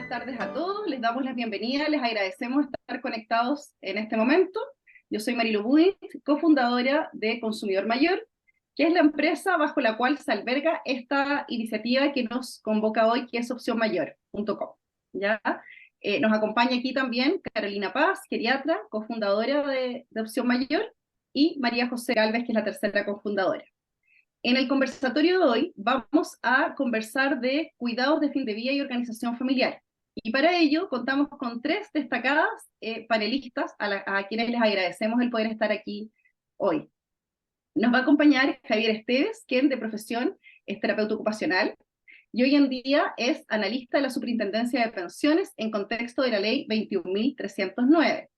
buenas tardes a todos, les damos la bienvenida, les agradecemos estar conectados en este momento. Yo soy Marilu Budin, cofundadora de Consumidor Mayor, que es la empresa bajo la cual se alberga esta iniciativa que nos convoca hoy, que es opcionmayor.com. ¿Ya? Nos acompaña aquí también Carolina Paz, geriatra, cofundadora de Opción Mayor, y María José Gálvez, que es la tercera cofundadora. En el conversatorio de hoy vamos a conversar de cuidados de fin de vida y organización familiar. Y para ello contamos con tres destacadas panelistas a quienes les agradecemos el poder estar aquí hoy. Nos va a acompañar Javier Esteves, quien de profesión es terapeuta ocupacional y hoy en día es analista de la Superintendencia de Pensiones en contexto de la Ley 21.309.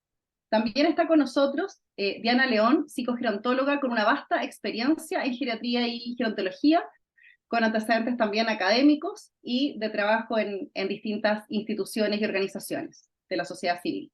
También está con nosotros Diana León, psicogerontóloga con una vasta experiencia en geriatría y gerontología, con antecedentes también académicos y de trabajo en distintas instituciones y organizaciones de la sociedad civil.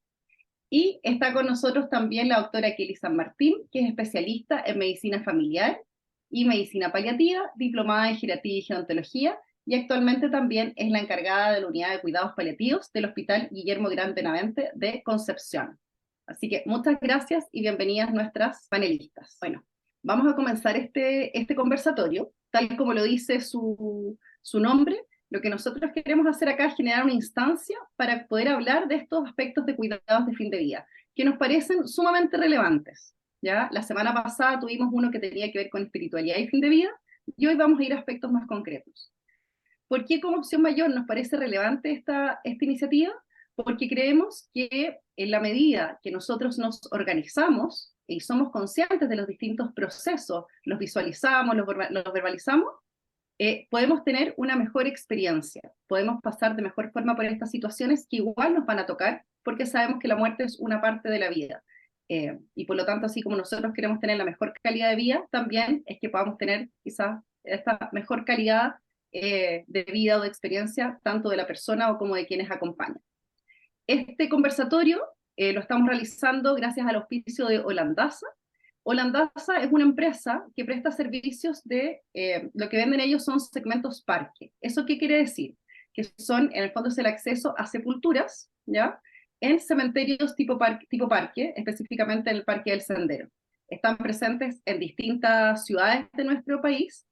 Y está con nosotros también la doctora Kelly San Martín, que es especialista en medicina familiar y medicina paliativa, diplomada en geriatría y gerontología, y actualmente también es la encargada de la unidad de cuidados paliativos del Hospital Guillermo Gran Benavente de Concepción. Así que muchas gracias y bienvenidas nuestras panelistas. Bueno, vamos a comenzar este conversatorio, tal como lo dice su nombre. Lo que nosotros queremos hacer acá es generar una instancia para poder hablar de estos aspectos de cuidados de fin de vida, que nos parecen sumamente relevantes. ¿Ya? La semana pasada tuvimos uno que tenía que ver con espiritualidad y fin de vida, y hoy vamos a ir a aspectos más concretos. ¿Por qué como Opción Mayor nos parece relevante esta iniciativa? Porque creemos que en la medida que nosotros nos organizamos y somos conscientes de los distintos procesos, los visualizamos, los verbalizamos, podemos tener una mejor experiencia, podemos pasar de mejor forma por estas situaciones que igual nos van a tocar, porque sabemos que la muerte es una parte de la vida. Y por lo tanto, así como nosotros queremos tener la mejor calidad de vida, también es que podamos tener quizás esta mejor calidad de vida o de experiencia, tanto de la persona o como de quienes acompañan. Este conversatorio lo estamos realizando gracias al auspicio de Holandasa. Holandasa es una empresa que presta servicios de, lo que venden ellos son segmentos parque. ¿Eso qué quiere decir? Que son, en el fondo, es el acceso a sepulturas, ¿ya? En cementerios tipo parque, específicamente en el Parque del Sendero. Están presentes en distintas ciudades de nuestro país,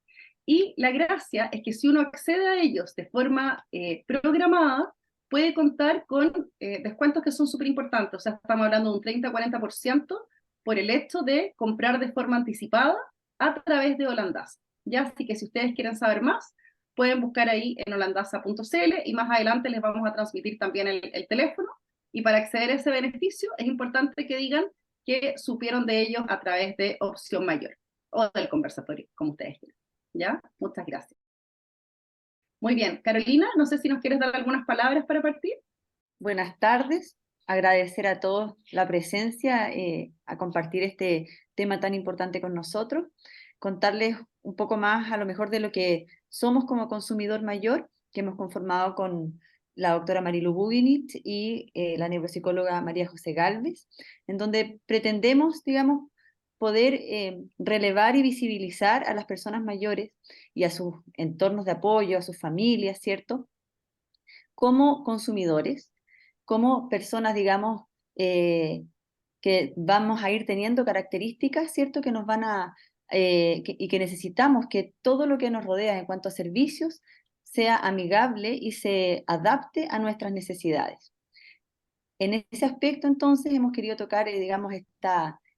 y la gracia es que si uno accede a ellos de forma programada, puede contar con descuentos que son súper importantes. O sea, estamos hablando de un 30-40% por el hecho de comprar de forma anticipada a través de Holandasa. Ya, así que si ustedes quieren saber más, pueden buscar ahí en holandasa.cl y más adelante les vamos a transmitir también el teléfono. Y para acceder a ese beneficio es importante que digan que supieron de ellos a través de Opción Mayor o del conversatorio, como ustedes quieran. ¿Ya? Muchas gracias. Muy bien, Carolina, no sé si nos quieres dar algunas palabras para partir. Buenas tardes, agradecer a todos la presencia, a compartir este tema tan importante con nosotros, contarles un poco más a lo mejor de lo que somos como Consumidor Mayor, que hemos conformado con la doctora Marilu Budinich y la neuropsicóloga María José Gálvez, en donde pretendemos, digamos, poder relevar y visibilizar a las personas mayores y a sus entornos de apoyo, a sus familias, ¿cierto?, como consumidores, como personas, digamos, que vamos a ir teniendo características, ¿cierto?, que nos van a, y que necesitamos que todo lo que nos rodea en cuanto a servicios sea amigable y se adapte a nuestras necesidades. En ese aspecto, entonces, hemos querido tocar, digamos,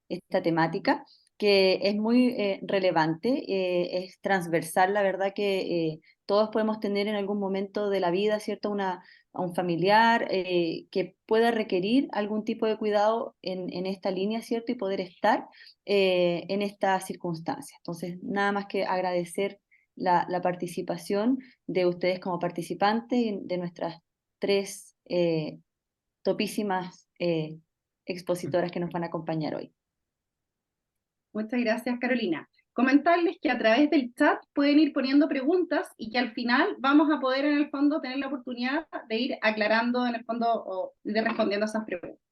esta temática, que es muy relevante, es transversal. La verdad que todos podemos tener en algún momento de la vida, ¿cierto?, a un familiar que pueda requerir algún tipo de cuidado en esta línea, ¿cierto?, y poder estar en esta circunstancia. Entonces, nada más que agradecer la participación de ustedes como participantes y de nuestras tres topísimas expositoras que nos van a acompañar hoy. Muchas gracias, Carolina. Comentarles que a través del chat pueden ir poniendo preguntas y que al final vamos a poder en el fondo tener la oportunidad de ir aclarando en el fondo o de respondiendo a esas preguntas.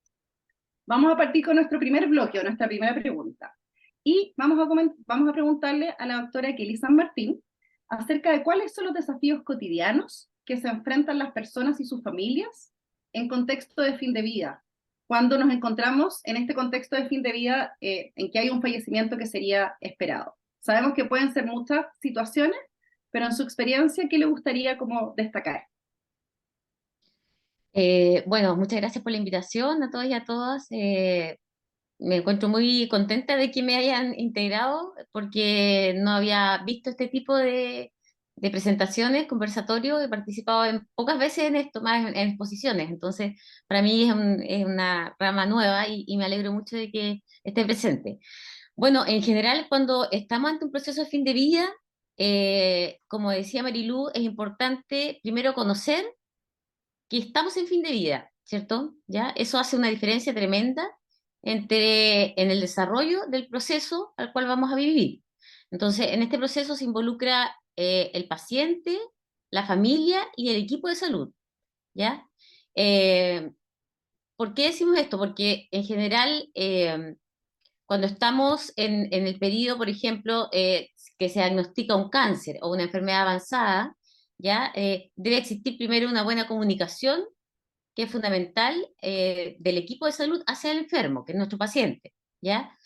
Vamos a partir con nuestro primer bloque o nuestra primera pregunta. Y vamos a preguntarle a la doctora Kelly San Martín acerca de cuáles son los desafíos cotidianos que se enfrentan las personas y sus familias en contexto de fin de vida, cuando nos encontramos en este contexto de fin de vida en que hay un fallecimiento que sería esperado. Sabemos que pueden ser muchas situaciones, pero en su experiencia, ¿qué le gustaría como destacar? Bueno, muchas gracias por la invitación a todos y a todas. Me encuentro muy contenta de que me hayan integrado porque no había visto este tipo de presentaciones, conversatorios, he participado en, pocas veces en esto, más en exposiciones. Entonces, para mí es una rama nueva y me alegro mucho de que esté presente. Bueno, en general, cuando estamos ante un proceso de fin de vida, como decía Marilú, es importante primero conocer que estamos en fin de vida, ¿cierto? ¿Ya? Eso hace una diferencia tremenda en el desarrollo del proceso al cual vamos a vivir. Entonces, en este proceso se involucra el paciente, la familia y el equipo de salud, ¿ya? Eh, ¿Por qué decimos esto? Porque en general, cuando estamos en el periodo, por ejemplo, que se diagnostica un cáncer o una enfermedad avanzada, ¿ya? Debe existir primero una buena comunicación que es fundamental del equipo de salud hacia el enfermo, que es nuestro paciente, ¿ya?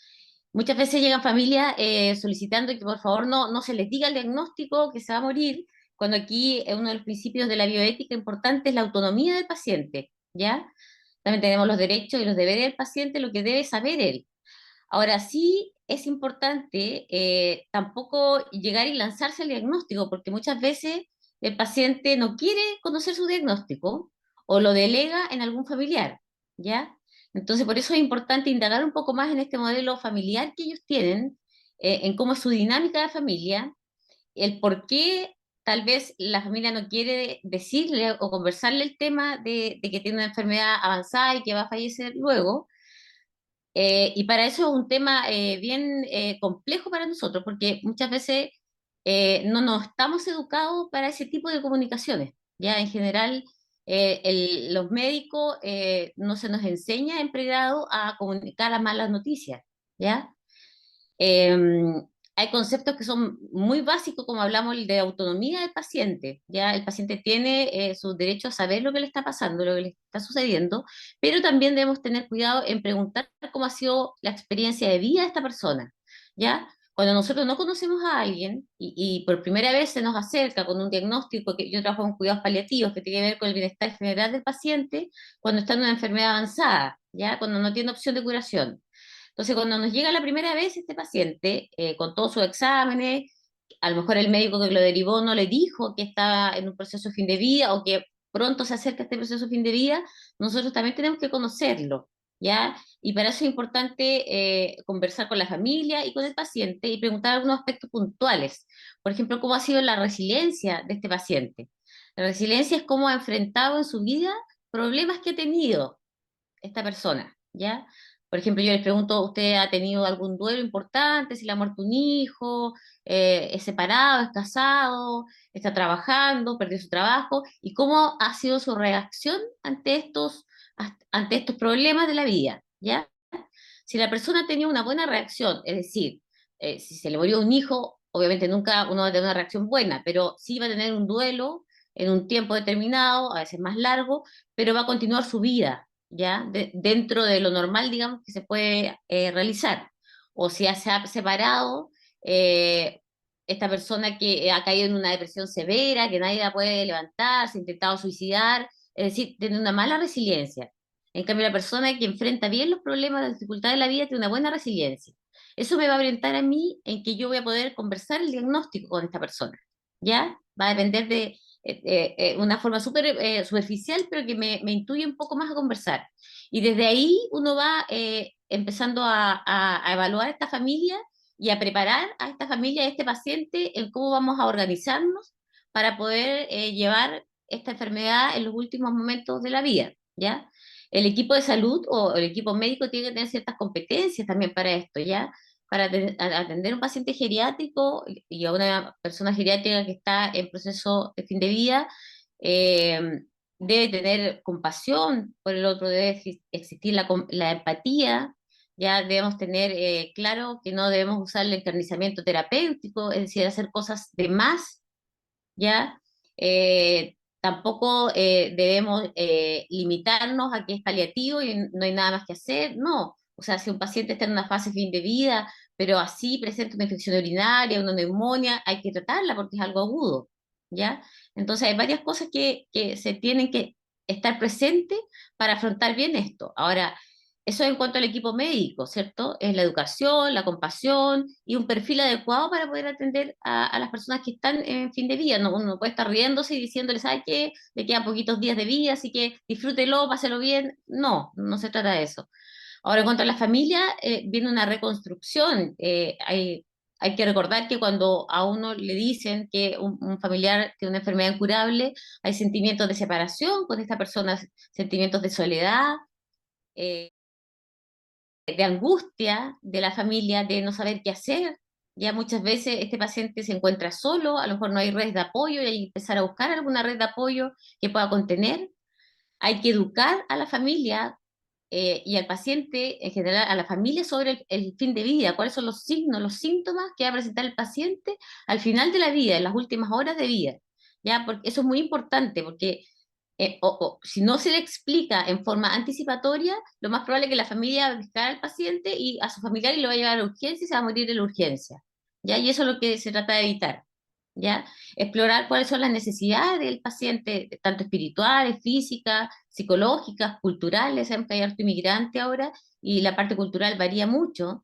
Muchas veces llegan familias solicitando que por favor no se les diga el diagnóstico que se va a morir, cuando aquí uno de los principios de la bioética importante es la autonomía del paciente, ¿ya? También tenemos los derechos y los deberes del paciente, lo que debe saber él. Ahora sí es importante tampoco llegar y lanzarse al diagnóstico, porque muchas veces el paciente no quiere conocer su diagnóstico o lo delega en algún familiar, ¿ya? Entonces, por eso es importante indagar un poco más en este modelo familiar que ellos tienen, en cómo es su dinámica de familia, el por qué tal vez la familia no quiere decirle o conversarle el tema de que tiene una enfermedad avanzada y que va a fallecer luego, y para eso es un tema bien complejo para nosotros, porque muchas veces no nos estamos educados para ese tipo de comunicaciones. Ya en general, los médicos no se nos enseña en pregrado a comunicar las malas noticias, ¿ya? Eh, Hay conceptos que son muy básicos, como hablamos el de autonomía del paciente. Ya el paciente tiene su derecho a saber lo que le está pasando, lo que le está sucediendo, pero también debemos tener cuidado en preguntar cómo ha sido la experiencia de vida de esta persona. ¿Ya? Cuando nosotros no conocemos a alguien y por primera vez se nos acerca con un diagnóstico, que yo trabajo en cuidados paliativos, que tiene que ver con el bienestar general del paciente, cuando está en una enfermedad avanzada, ¿ya? Cuando no tiene opción de curación. Entonces, cuando nos llega la primera vez este paciente, con todos sus exámenes, a lo mejor el médico que lo derivó no le dijo que estaba en un proceso de fin de vida o que pronto se acerca este proceso de fin de vida, nosotros también tenemos que conocerlo, ¿ya? Y para eso es importante conversar con la familia y con el paciente y preguntar algunos aspectos puntuales. Por ejemplo, ¿cómo ha sido la resiliencia de este paciente? La resiliencia es cómo ha enfrentado en su vida problemas que ha tenido esta persona, ¿ya? Por ejemplo, yo les pregunto, ¿usted ha tenido algún duelo importante? Si le ha muerto un hijo, es separado, es casado, está trabajando, perdió su trabajo, y cómo ha sido su reacción ante estos problemas de la vida, ¿ya? Si la persona tenía una buena reacción, es decir, si se le murió un hijo, obviamente nunca uno va a tener una reacción buena, pero sí va a tener un duelo en un tiempo determinado, a veces más largo, pero va a continuar su vida, ¿ya? Dentro de lo normal, digamos, que se puede realizar. O si se ha separado, eh, esta persona que ha caído en una depresión severa, que nadie la puede levantar, se ha intentado suicidar, es decir, tiene una mala resiliencia. En cambio, la persona que enfrenta bien los problemas, las dificultades de la vida, tiene una buena resiliencia. Eso me va a orientar a mí en que yo voy a poder conversar el diagnóstico con esta persona, ¿ya? Va a depender de una forma súper superficial, pero que me intuye un poco más a conversar. Y desde ahí uno va empezando a evaluar a esta familia y a preparar a esta familia, a este paciente, en cómo vamos a organizarnos para poder llevar esta enfermedad en los últimos momentos de la vida, ¿ya? El equipo de salud o el equipo médico tiene que tener ciertas competencias también para esto, ¿ya? Para atender a un paciente geriátrico y a una persona geriátrica que está en proceso de fin de vida, eh, debe tener compasión por el otro, debe existir la empatía, ya debemos tener claro que no debemos usar el encarnizamiento terapéutico, es decir, hacer cosas de más, ¿ya? tampoco debemos limitarnos a que es paliativo y no hay nada más que hacer, no. O sea, si un paciente está en una fase fin de vida, pero así presenta una infección urinaria, una neumonía, hay que tratarla porque es algo agudo, ¿ya? Entonces hay varias cosas que se tienen que estar presentes para afrontar bien esto. Ahora, eso en cuanto al equipo médico, ¿cierto? Es la educación, la compasión y un perfil adecuado para poder atender a las personas que están en fin de vida. No, uno no puede estar riéndose y diciéndole, ¿sabe qué? Le quedan poquitos días de vida, así que disfrútelo, páselo bien. No, no se trata de eso. Ahora, en cuanto a la familia, viene una reconstrucción. Hay que recordar que cuando a uno le dicen que un familiar tiene una enfermedad incurable, hay sentimientos de separación con esta persona, sentimientos de soledad. eh, de angustia de la familia, de no saber qué hacer. Ya muchas veces este paciente se encuentra solo, a lo mejor no hay redes de apoyo y hay que empezar a buscar alguna red de apoyo que pueda contener. Hay que educar a la familia y al paciente, en general, a la familia sobre el fin de vida, cuáles son los signos, los síntomas que va a presentar el paciente al final de la vida, en las últimas horas de vida. ¿Ya? Porque eso es muy importante, porque si no se le explica en forma anticipatoria, lo más probable es que la familia va a buscar al paciente y a su familiar y lo va a llevar a urgencia y se va a morir en la urgencia. ¿Ya? Y eso es lo que se trata de evitar. ¿Ya? Explorar cuáles son las necesidades del paciente, tanto espirituales, físicas, psicológicas, culturales. Sabemos que hay harto inmigrante ahora y la parte cultural varía mucho.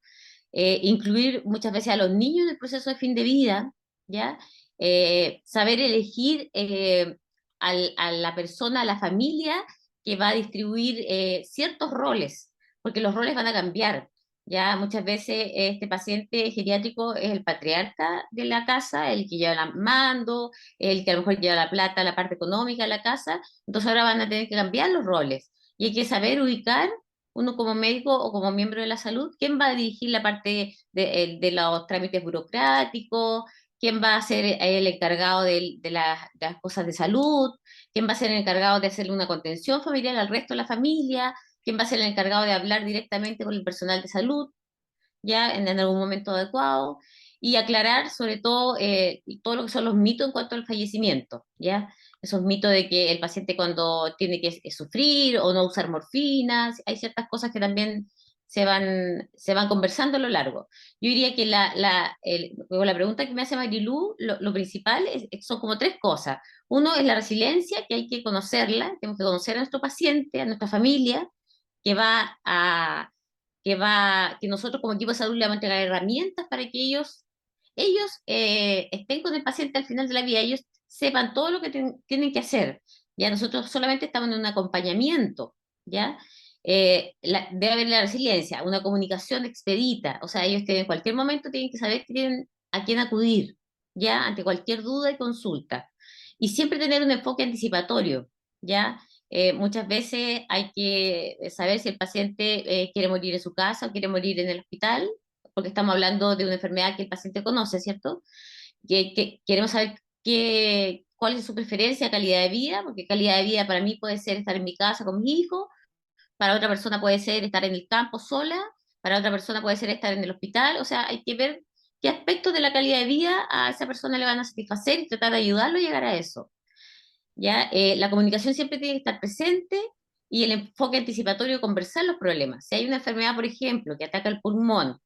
Incluir muchas veces a los niños en el proceso de fin de vida, ¿ya? Saber elegir a la persona, a la familia que va a distribuir ciertos roles, porque los roles van a cambiar. Ya muchas veces este paciente geriátrico es el patriarca de la casa, el que lleva el mando, el que a lo mejor lleva la plata, la parte económica de la casa, entonces ahora van a tener que cambiar los roles y hay que saber ubicar uno como médico o como miembro de la salud, quién va a dirigir la parte de los trámites burocráticos, quién va a ser el encargado de las cosas de salud, quién va a ser el encargado de hacerle una contención familiar al resto de la familia, quién va a ser el encargado de hablar directamente con el personal de salud, ya en algún momento adecuado, y aclarar sobre todo todo lo que son los mitos en cuanto al fallecimiento, ¿ya? Esos mitos de que el paciente cuando tiene que sufrir o no usar morfinas, hay ciertas cosas que también se van conversando a lo largo. Yo diría que luego la pregunta que me hace Marilú, lo principal son como tres cosas. Uno es la resiliencia, que hay que conocerla, tenemos que conocer a nuestro paciente, a nuestra familia, que va a que nosotros como equipo de salud le vamos a entregar herramientas para que ellos estén con el paciente al final de la vida, ellos sepan todo lo que tienen que hacer. Ya nosotros solamente estamos en un acompañamiento, ¿ya? Debe haber la resiliencia, una comunicación expedita, o sea, ellos en cualquier momento tienen que saber que tienen a quién acudir, ¿ya? Ante cualquier duda y consulta. Y siempre tener un enfoque anticipatorio, ¿ya? Muchas veces hay que saber si el paciente quiere morir en su casa o quiere morir en el hospital, porque estamos hablando de una enfermedad que el paciente conoce, ¿cierto? Que queremos saber cuál es su preferencia, calidad de vida, porque calidad de vida para mí puede ser estar en mi casa con mi hijo, para otra persona puede ser estar en el campo sola, para otra persona puede ser estar en el hospital, o sea, hay que ver qué aspectos de la calidad de vida a esa persona le van a satisfacer y tratar de ayudarlo a llegar a eso. ¿Ya? La comunicación siempre tiene que estar presente y el enfoque anticipatorio, conversar los problemas. Si hay una enfermedad, por ejemplo, que ataca el pulmón,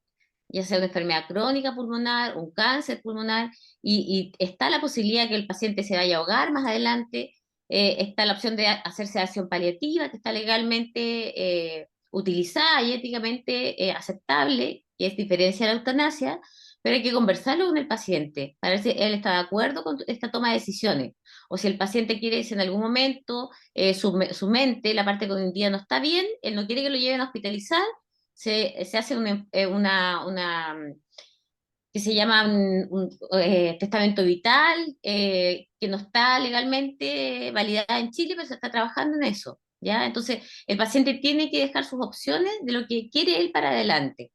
ya sea una enfermedad crónica pulmonar, un cáncer pulmonar, y está la posibilidad que el paciente se vaya a ahogar más adelante, está la opción de hacer sedación paliativa, que está legalmente utilizada y éticamente aceptable, que es diferencia de la eutanasia, pero hay que conversarlo con el paciente para ver si él está de acuerdo con esta toma de decisiones. O si el paciente quiere, si en algún momento su mente, la parte cognitiva no está bien, él no quiere que lo lleven a hospitalizar, se hace que se llama testamento vital, que no está legalmente validada en Chile, pero se está trabajando en eso, ¿ya? Entonces, el paciente tiene que dejar sus opciones de lo que quiere él para adelante,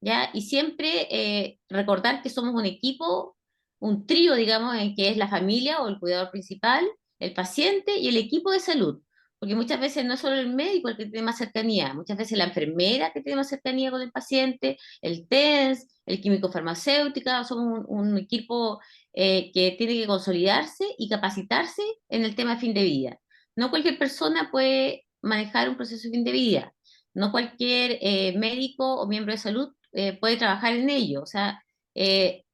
¿ya? Y siempre recordar que somos un equipo, un trío, digamos, en que es la familia o el cuidador principal, el paciente y el equipo de salud. porque muchas veces no es solo el médico el que tiene más cercanía, muchas veces la enfermera que tiene más cercanía con el paciente, el TENS, el químico farmacéutica, somos un equipo que tiene que consolidarse y capacitarse en el tema de fin de vida. No cualquier persona puede manejar un proceso de fin de vida, no cualquier médico o miembro de salud puede trabajar en ello, o sea,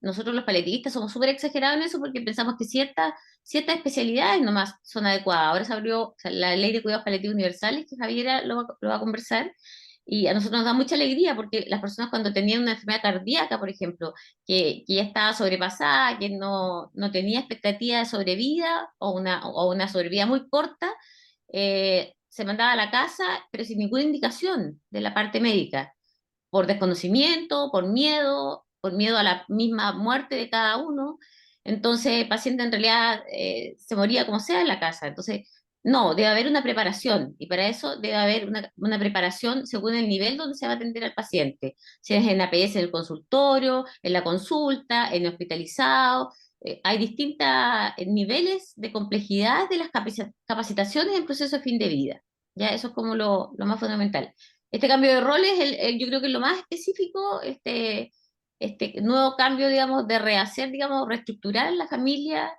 nosotros los paliativistas somos súper exagerados en eso porque pensamos que ciertas especialidades nomás son adecuadas. Ahora se abrió, o sea, la ley de cuidados paliativos universales, que Javiera lo va a conversar, y a nosotros nos da mucha alegría porque las personas cuando tenían una enfermedad cardíaca, por ejemplo, que ya estaba sobrepasada, que no tenía expectativa de sobrevida o una sobrevida muy corta, se mandaba a la casa, pero sin ninguna indicación de la parte médica por desconocimiento, por miedo a la misma muerte de cada uno. Entonces, el paciente en realidad se moría como sea en la casa. Entonces, no, debe haber una preparación y para eso debe haber una preparación según el nivel donde se va a atender al paciente. Si es en APS en el consultorio, en la consulta, en el hospitalizado. Hay distintos niveles de complejidad de las capacitaciones en proceso de fin de vida. Ya, eso es como lo más fundamental. Este cambio de roles, yo creo que es lo más específico, este nuevo cambio, digamos, de rehacer, digamos, reestructurar la familia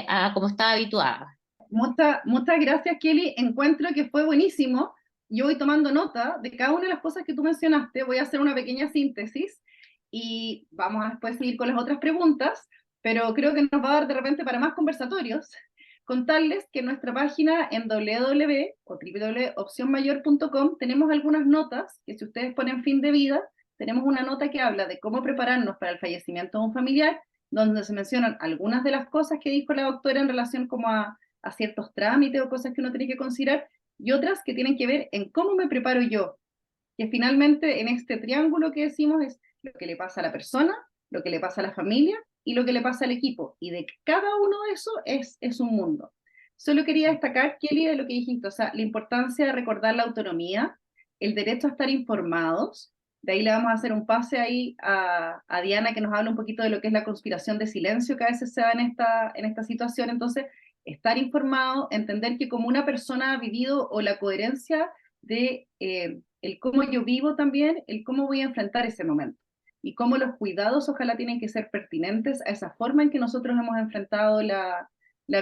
a como estaba habituada. Muchas gracias, Kelly. Encuentro que fue buenísimo. Yo voy tomando nota de cada una de las cosas que tú mencionaste. Voy a hacer una pequeña síntesis y vamos a después seguir con las otras preguntas, pero creo que nos va a dar de repente para más conversatorios. Contarles que en nuestra página en www.opcionmayor.com tenemos algunas notas que si ustedes ponen fin de vida, tenemos una nota que habla de cómo prepararnos para el fallecimiento de un familiar, donde se mencionan algunas de las cosas que dijo la doctora en relación como a ciertos trámites o cosas que uno tiene que considerar, y otras que tienen que ver en cómo me preparo yo, que finalmente en este triángulo que decimos es lo que le pasa a la persona, lo que le pasa a la familia y lo que le pasa al equipo, y de cada uno de eso es un mundo. Solo quería destacar, Kelly, de lo que dijiste, o sea, la importancia de recordar la autonomía, el derecho a estar informados. De ahí le vamos a hacer un pase ahí a Diana que nos habla un poquito de lo que es la conspiración de silencio que a veces se da en esta situación. Entonces, estar informado, entender que como una persona ha vivido o la coherencia de el cómo yo vivo también, el cómo voy a enfrentar ese momento y cómo los cuidados ojalá tienen que ser pertinentes a esa forma en que nosotros hemos enfrentado la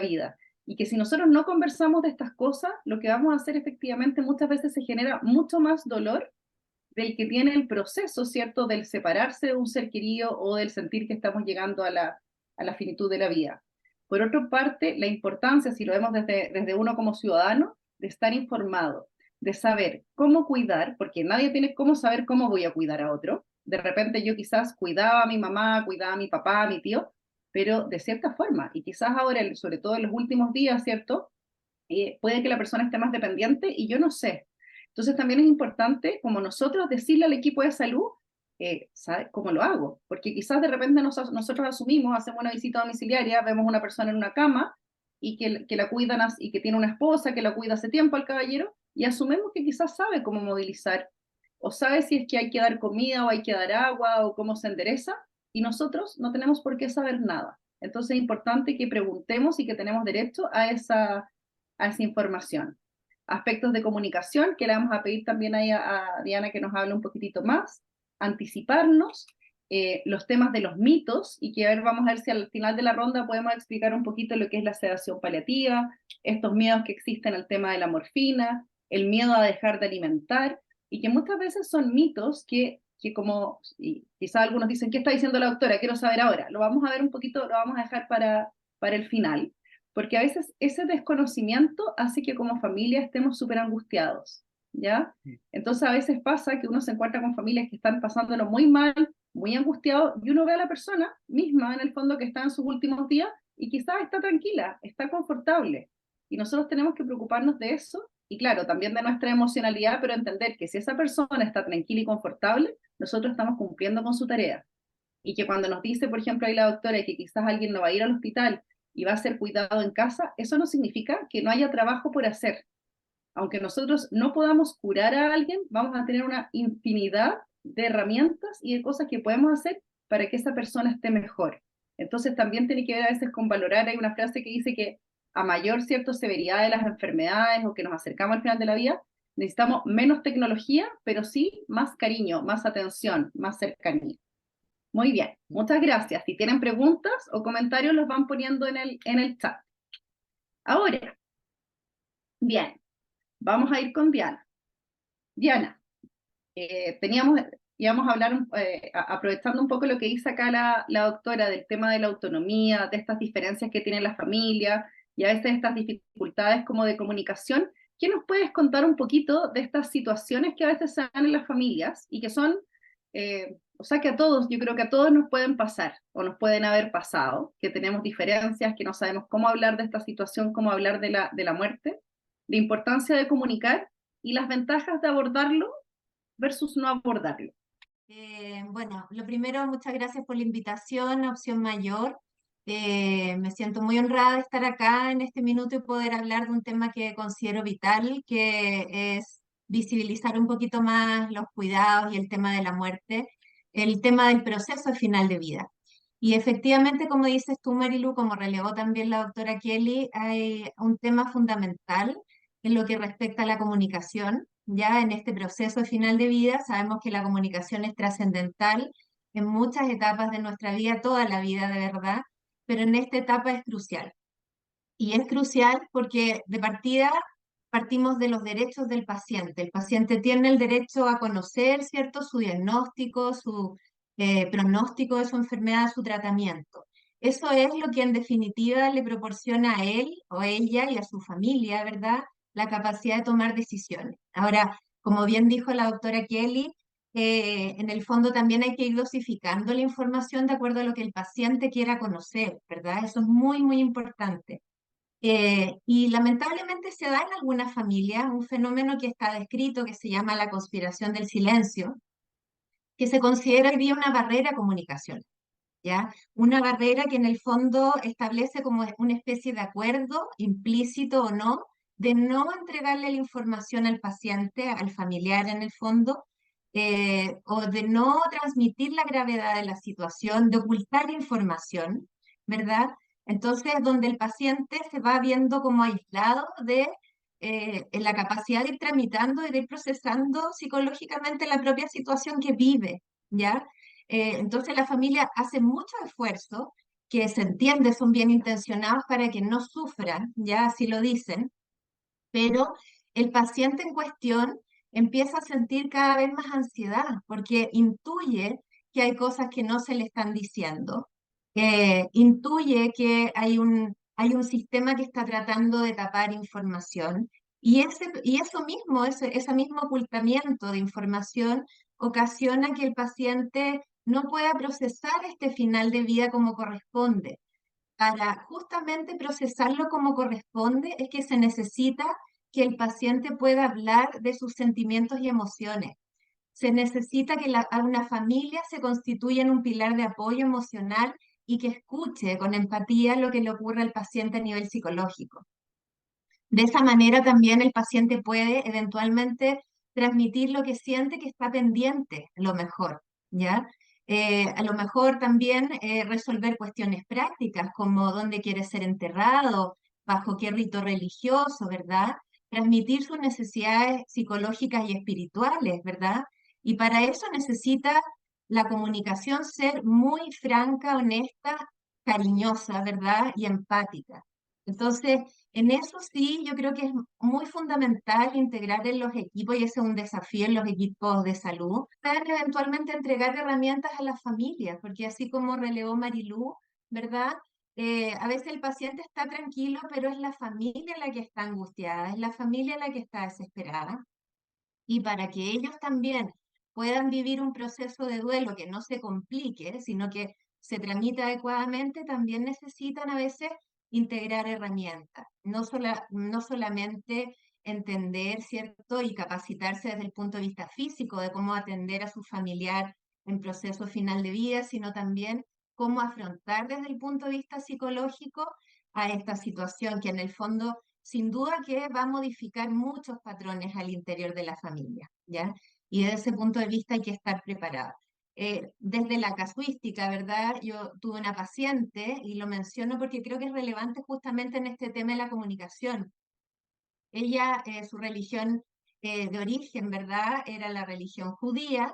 vida. Y que si nosotros no conversamos de estas cosas, lo que vamos a hacer efectivamente muchas veces se genera mucho más dolor del que tiene el proceso, ¿cierto?, del separarse de un ser querido o del sentir que estamos llegando a la finitud de la vida. Por otra parte, la importancia, si lo vemos desde uno como ciudadano, de estar informado, de saber cómo cuidar, porque nadie tiene cómo saber cómo voy a cuidar a otro. De repente yo quizás cuidaba a mi mamá, cuidaba a mi papá, a mi tío, pero de cierta forma, y quizás ahora, sobre todo en los últimos días, ¿cierto? Puede que la persona esté más dependiente y yo no sé. Entonces también es importante, como nosotros, decirle al equipo de salud, ¿sabe cómo lo hago? Porque quizás de repente nosotros asumimos, hacemos una visita domiciliaria, vemos una persona en una cama y que la cuidan y que tiene una esposa que la cuida hace tiempo al caballero y asumimos que quizás sabe cómo movilizar o sabe si es que hay que dar comida o hay que dar agua o cómo se endereza y nosotros no tenemos por qué saber nada. Entonces es importante que preguntemos y que tenemos derecho a esa información. Aspectos de comunicación, que le vamos a pedir también ahí a Diana que nos hable un poquitito más, anticiparnos, los temas de los mitos, y que a ver, vamos a ver si al final de la ronda podemos explicar un poquito lo que es la sedación paliativa, estos miedos que existen al tema de la morfina, el miedo a dejar de alimentar, y que muchas veces son mitos que como, y quizás algunos dicen, ¿qué está diciendo la doctora? Quiero saber ahora. Lo vamos a ver un poquito, lo vamos a dejar para el final, porque a veces ese desconocimiento hace que como familia estemos súper angustiados, ¿ya? Entonces a veces pasa que uno se encuentra con familias que están pasándolo muy mal, muy angustiados, y uno ve a la persona misma en el fondo que está en sus últimos días y quizás está tranquila, está confortable. Y nosotros tenemos que preocuparnos de eso y claro, también de nuestra emocionalidad, pero entender que si esa persona está tranquila y confortable, nosotros estamos cumpliendo con su tarea. Y que cuando nos dice, por ejemplo, ahí la doctora que quizás alguien no va a ir al hospital y va a ser cuidado en casa, eso no significa que no haya trabajo por hacer. Aunque nosotros no podamos curar a alguien, vamos a tener una infinidad de herramientas y de cosas que podemos hacer para que esa persona esté mejor. Entonces también tiene que ver a veces con valorar, hay una frase que dice que a mayor, ¿cierto?, severidad de las enfermedades o que nos acercamos al final de la vida, necesitamos menos tecnología, pero sí más cariño, más atención, más cercanía. Muy bien, muchas gracias. Si tienen preguntas o comentarios, los van poniendo en el chat. Ahora, bien, vamos a ir con Diana. Diana, íbamos a hablar, aprovechando un poco lo que dice acá la doctora del tema de la autonomía, de estas diferencias que tiene la familia y a veces estas dificultades como de comunicación. ¿Qué nos puedes contar un poquito de estas situaciones que a veces se dan en las familias y que son, o sea, que a todos, yo creo que a todos nos pueden pasar o nos pueden haber pasado, que tenemos diferencias, que no sabemos cómo hablar de esta situación, cómo hablar de la muerte, la importancia de comunicar y las ventajas de abordarlo versus no abordarlo? Bueno, lo primero, muchas gracias por la invitación a Opción Mayor. Me siento muy honrada de estar acá en este minuto y poder hablar de un tema que considero vital, que es visibilizar un poquito más los cuidados y el tema de la muerte, el tema del proceso final de vida. Y efectivamente, como dices tú, Marilu, como relevó también la doctora Kelly, hay un tema fundamental en lo que respecta a la comunicación. Ya en este proceso final de vida sabemos que la comunicación es trascendental en muchas etapas de nuestra vida, toda la vida de verdad, pero en esta etapa es crucial. Y es crucial porque de partida partimos de los derechos del paciente. El paciente tiene el derecho a conocer, ¿cierto?, su diagnóstico, su pronóstico de su enfermedad, su tratamiento. Eso es lo que en definitiva le proporciona a él o ella y a su familia, ¿verdad?, la capacidad de tomar decisiones. Ahora, como bien dijo la doctora Kelly, en el fondo también hay que ir dosificando la información de acuerdo a lo que el paciente quiera conocer, ¿verdad? Eso es muy, muy importante. Y lamentablemente se da en algunas familias un fenómeno que está descrito que se llama la conspiración del silencio, que se considera hoy día una barrera comunicacional, ¿ya? Una barrera que en el fondo establece como una especie de acuerdo, implícito o no, de no entregarle la información al paciente, al familiar en el fondo, o de no transmitir la gravedad de la situación, de ocultar información, ¿verdad? Entonces, donde el paciente se va viendo como aislado de en la capacidad de ir tramitando y de ir procesando psicológicamente la propia situación que vive, ¿ya? Entonces la familia hace mucho esfuerzo, que se entiende, son bien intencionados para que no sufran, ya así lo dicen, pero el paciente en cuestión empieza a sentir cada vez más ansiedad porque intuye que hay cosas que no se le están diciendo, intuye que hay un sistema que está tratando de tapar información y eso mismo, ese mismo ocultamiento de información ocasiona que el paciente no pueda procesar este final de vida como corresponde. Para justamente procesarlo como corresponde es que se necesita que el paciente pueda hablar de sus sentimientos y emociones. Se necesita que una familia se constituya en un pilar de apoyo emocional y que escuche con empatía lo que le ocurre al paciente a nivel psicológico. De esa manera también el paciente puede eventualmente transmitir lo que siente que está pendiente, lo mejor, ¿ya? A lo mejor también resolver cuestiones prácticas como dónde quiere ser enterrado, bajo qué rito religioso, ¿verdad? Transmitir sus necesidades psicológicas y espirituales, ¿verdad? Y para eso necesita la comunicación ser muy franca, honesta, cariñosa, ¿verdad? Y empática. Entonces, en eso sí, yo creo que es muy fundamental integrar en los equipos, y ese es un desafío en los equipos de salud, para eventualmente entregar herramientas a las familias, porque así como relevó Marilú, ¿verdad? A veces el paciente está tranquilo, pero es la familia la que está angustiada, es la familia la que está desesperada. Y para que ellos también puedan vivir un proceso de duelo que no se complique, sino que se tramite adecuadamente, también necesitan a veces integrar herramientas, no solamente entender, ¿cierto? Y capacitarse desde el punto de vista físico de cómo atender a su familiar en proceso final de vida, sino también cómo afrontar desde el punto de vista psicológico a esta situación que en el fondo sin duda que va a modificar muchos patrones al interior de la familia, ¿ya? Y desde ese punto de vista hay que estar preparado. desde la casuística, ¿verdad? Yo tuve una paciente, y lo menciono porque creo que es relevante justamente en este tema de la comunicación. Ella, su religión de origen, ¿verdad? Era la religión judía,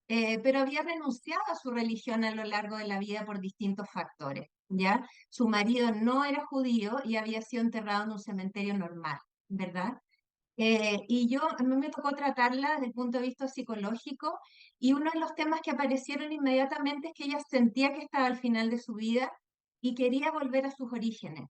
pero había renunciado a su religión a lo largo de la vida por distintos factores, ¿ya? Su marido no era judío y había sido enterrado en un cementerio normal, ¿verdad? A mí me tocó tratarla desde el punto de vista psicológico, y uno de los temas que aparecieron inmediatamente es que ella sentía que estaba al final de su vida y quería volver a sus orígenes.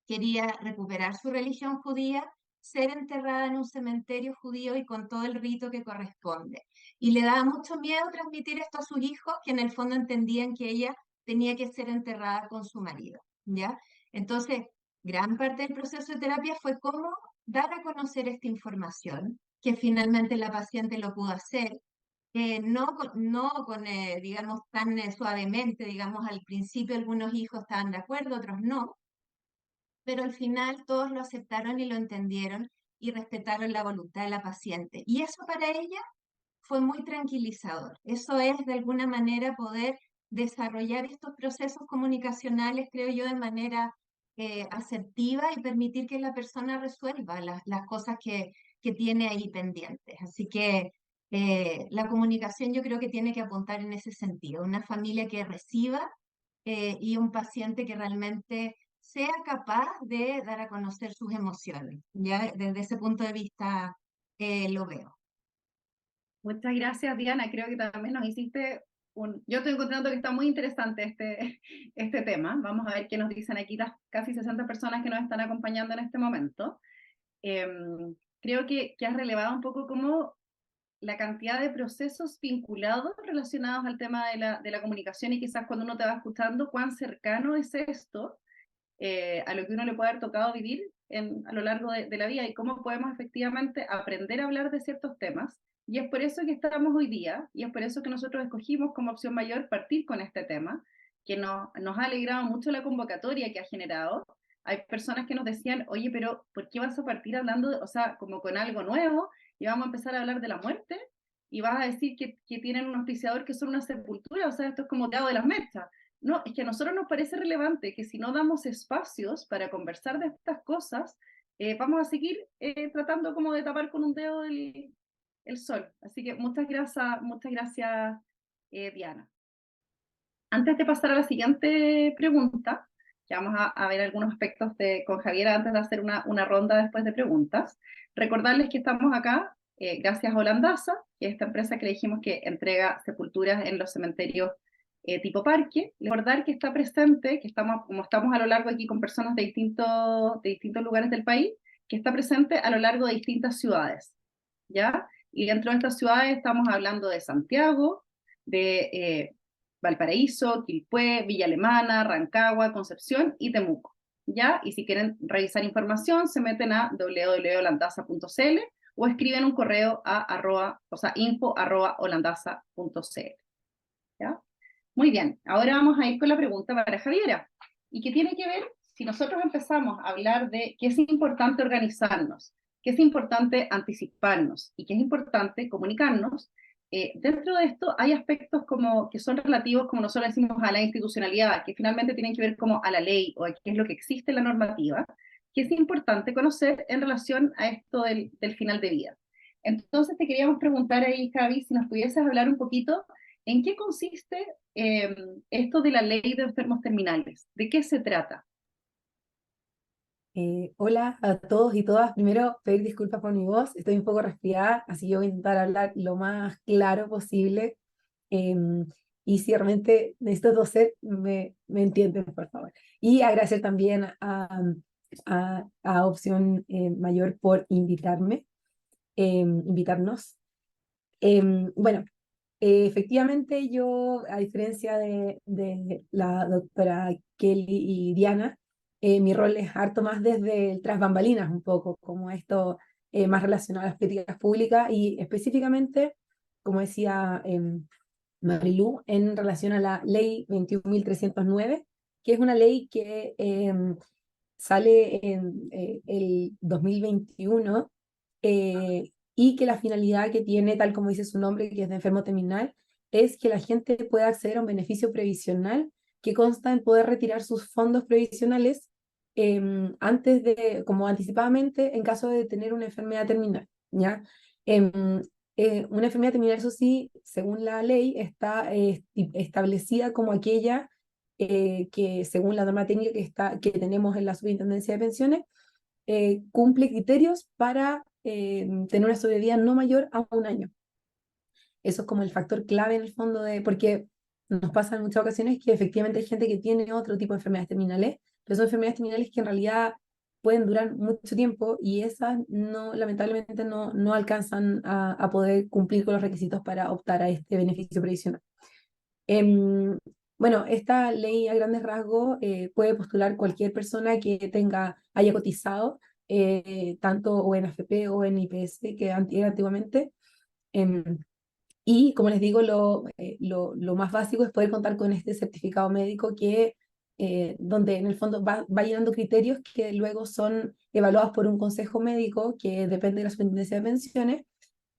Quería recuperar su religión judía, ser enterrada en un cementerio judío y con todo el rito que corresponde. Y le daba mucho miedo transmitir esto a sus hijos, que en el fondo entendían que ella tenía que ser enterrada con su marido, ¿ya? Entonces, gran parte del proceso de terapia fue cómo dar a conocer esta información, que finalmente la paciente lo pudo hacer, digamos, tan suavemente, digamos, al principio algunos hijos estaban de acuerdo, otros no, pero al final todos lo aceptaron y lo entendieron y respetaron la voluntad de la paciente. Y eso para ella fue muy tranquilizador. Eso es, de alguna manera, poder desarrollar estos procesos comunicacionales, creo yo, de manera asertiva, y permitir que la persona resuelva las cosas que tiene ahí pendientes. Así que la comunicación yo creo que tiene que apuntar en ese sentido. Una familia que reciba y un paciente que realmente sea capaz de dar a conocer sus emociones. Ya desde ese punto de vista lo veo. Muchas gracias, Diana. Creo que también nos hiciste un... Yo estoy encontrando que está muy interesante este tema. Vamos a ver qué nos dicen aquí las casi 60 personas que nos están acompañando en este momento. Creo que has relevado un poco cómo la cantidad de procesos vinculados relacionados al tema de la comunicación, y quizás cuando uno te va escuchando, cuán cercano es esto a lo que uno le puede haber tocado vivir a lo largo de la vida, y cómo podemos efectivamente aprender a hablar de ciertos temas. Y es por eso que estamos hoy día, y es por eso que nosotros escogimos como opción mayor partir con este tema, que nos ha alegrado mucho la convocatoria que ha generado. Hay personas que nos decían, oye, pero ¿por qué vas a partir hablando, o sea, como con algo nuevo, y vamos a empezar a hablar de la muerte? Y vas a decir que tienen un auspiciador que son una sepultura, o sea, esto es como teado de las mechas. No, es que a nosotros nos parece relevante que si no damos espacios para conversar de estas cosas, vamos a seguir tratando como de tapar con un dedo el sol. Así que muchas gracias, Diana. Antes de pasar a la siguiente pregunta, que vamos a ver algunos aspectos con Javiera antes de hacer una ronda después de preguntas, recordarles que estamos acá gracias a Holandasa, que es esta empresa que le dijimos que entrega sepulturas en los cementerios tipo parque. Recordar que está presente, como estamos a lo largo aquí con personas de distintos lugares del país, que está presente a lo largo de distintas ciudades, ¿ya? Y dentro de estas ciudades estamos hablando de Santiago, de Valparaíso, Quilpué, Villa Alemana, Rancagua, Concepción y Temuco, ¿ya? Y si quieren revisar información, se meten a www.holandasa.cl o escriben un correo a info@holandasa.cl, ¿ya? Muy bien, ahora vamos a ir con la pregunta para Javiera, y que tiene que ver, si nosotros empezamos a hablar de que es importante organizarnos, que es importante anticiparnos y que es importante comunicarnos, dentro de esto hay aspectos como que son relativos, como nosotros decimos, a la institucionalidad, que finalmente tienen que ver como a la ley o a qué es lo que existe en la normativa, que es importante conocer en relación a esto del final de vida. Entonces te queríamos preguntar ahí, Javi, si nos pudieses hablar un poquito en qué consiste esto de la ley de enfermos terminales. ¿De qué se trata? Hola a todos y todas. Primero, pedir disculpas por mi voz. Estoy un poco resfriada, así que voy a intentar hablar lo más claro posible. Y si realmente necesito toser, me entienden, por favor. Y agradecer también a Opción Mayor por invitarnos. Bueno, efectivamente yo, a diferencia de la doctora Kelly y Diana, mi rol es harto más desde el tras bambalinas, un poco, como esto más relacionado a las políticas públicas y específicamente, como decía Marilú, en relación a la ley 21.309, que es una ley que sale en el 2021, y que la finalidad que tiene, tal como dice su nombre, que es de enfermo terminal, es que la gente pueda acceder a un beneficio previsional que consta en poder retirar sus fondos previsionales antes de, como anticipadamente, en caso de tener una enfermedad terminal, ¿ya? Em, una enfermedad terminal, eso sí, según la ley, está establecida como aquella que, según la norma técnica que tenemos en la Superintendencia de Pensiones, cumple criterios para tener una sobrevida no mayor a un año. Eso es como el factor clave en el fondo porque nos pasa en muchas ocasiones que efectivamente hay gente que tiene otro tipo de enfermedades terminales, pero son enfermedades terminales que en realidad pueden durar mucho tiempo y esas no, lamentablemente no alcanzan a poder cumplir con los requisitos para optar a este beneficio previsional. Em, bueno, esta ley a grandes rasgos puede postular cualquier persona que haya cotizado tanto o en AFP o en IPS que era antiguamente. em, y como les digo, lo más básico es poder contar con este certificado médico donde en el fondo va llenando criterios que luego son evaluados por un consejo médico que depende de la Superintendencia de Pensiones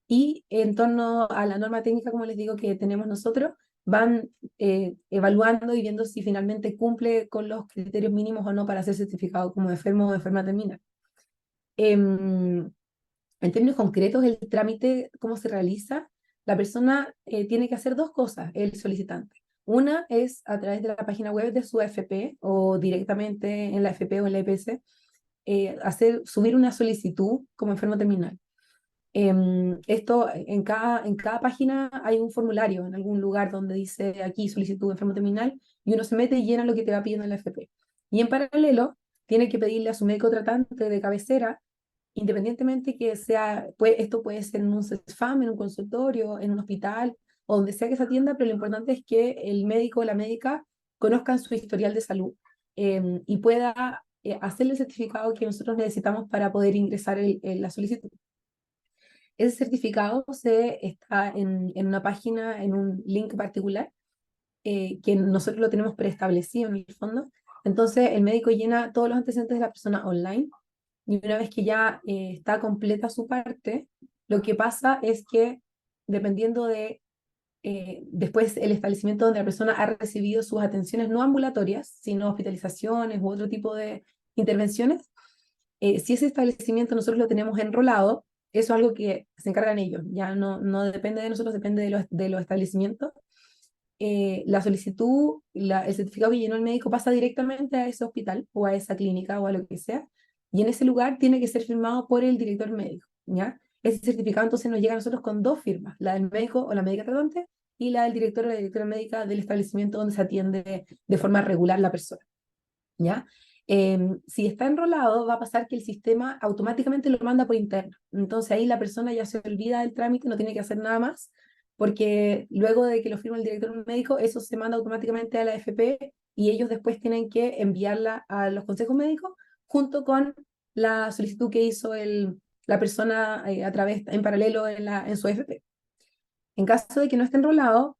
y en torno a la norma técnica, como les digo, que tenemos nosotros, van evaluando y viendo si finalmente cumple con los criterios mínimos o no para ser certificado como enfermo o enferma terminal. Em, en términos concretos, el trámite, ¿cómo se realiza? La persona tiene que hacer dos cosas, el solicitante. Una es a través de la página web de su AFP o directamente en la AFP o en la EPS, subir una solicitud como enfermo terminal. Esto, en cada página hay un formulario en algún lugar donde dice aquí solicitud de enfermo terminal y uno se mete y llena lo que te va pidiendo la AFP. Y en paralelo, tiene que pedirle a su médico tratante de cabecera independientemente que esto puede ser en un CESFAM, en un consultorio, en un hospital, o donde sea que se atienda, pero lo importante es que el médico o la médica conozcan su historial de salud y pueda hacerle el certificado que nosotros necesitamos para poder ingresar la solicitud. Ese certificado está en una página, en un link particular, que nosotros lo tenemos preestablecido en el fondo. Entonces, el médico llena todos los antecedentes de la persona online y una vez que ya está completa su parte, lo que pasa es que dependiendo de después el establecimiento donde la persona ha recibido sus atenciones no ambulatorias, sino hospitalizaciones u otro tipo de intervenciones, si ese establecimiento nosotros lo tenemos enrolado, eso es algo que se encargan ellos, ya no depende de nosotros, depende de los establecimientos. La solicitud, el certificado que llenó el médico pasa directamente a ese hospital o a esa clínica o a lo que sea, y en ese lugar tiene que ser firmado por el director médico, ¿ya? Ese certificado entonces nos llega a nosotros con dos firmas, la del médico o la médica tratante y la del director o la directora médica del establecimiento donde se atiende de forma regular la persona, ¿ya? Si está enrolado, va a pasar que el sistema automáticamente lo manda por interno. Entonces ahí la persona ya se olvida del trámite, no tiene que hacer nada más, porque luego de que lo firma el director médico, eso se manda automáticamente a la AFP y ellos después tienen que enviarla a los consejos médicos junto con la solicitud que hizo la persona en paralelo en su AFP. En caso de que no esté enrolado,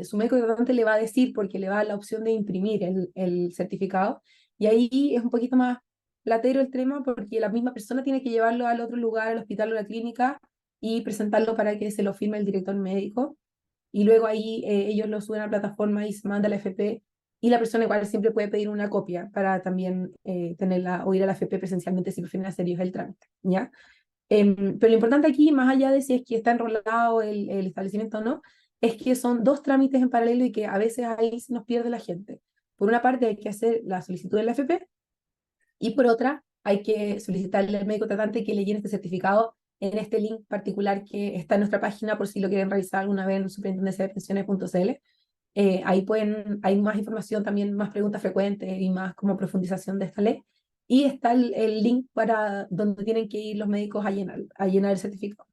su médico tratante le va a decir, porque le va a dar la opción de imprimir el certificado, y ahí es un poquito más platero el tema, porque la misma persona tiene que llevarlo al otro lugar, al hospital o a la clínica, y presentarlo para que se lo firme el director médico, y luego ahí ellos lo suben a la plataforma y se manda a la FP, y la persona igual siempre puede pedir una copia para también tenerla o ir a la FP presencialmente si prefieren hacer ellos el trámite, ¿ya? Pero lo importante aquí, más allá de si es que está enrolado el establecimiento o no, es que son dos trámites en paralelo y que a veces ahí se nos pierde la gente. Por una parte hay que hacer la solicitud de la FP y por otra hay que solicitarle al médico tratante que le llene este certificado en este link particular que está en nuestra página por si lo quieren revisar alguna vez en superintendenciadepensiones.cl. Hay más información, también más preguntas frecuentes y más como profundización de esta ley. Y está el link para donde tienen que ir los médicos a llenar el certificado.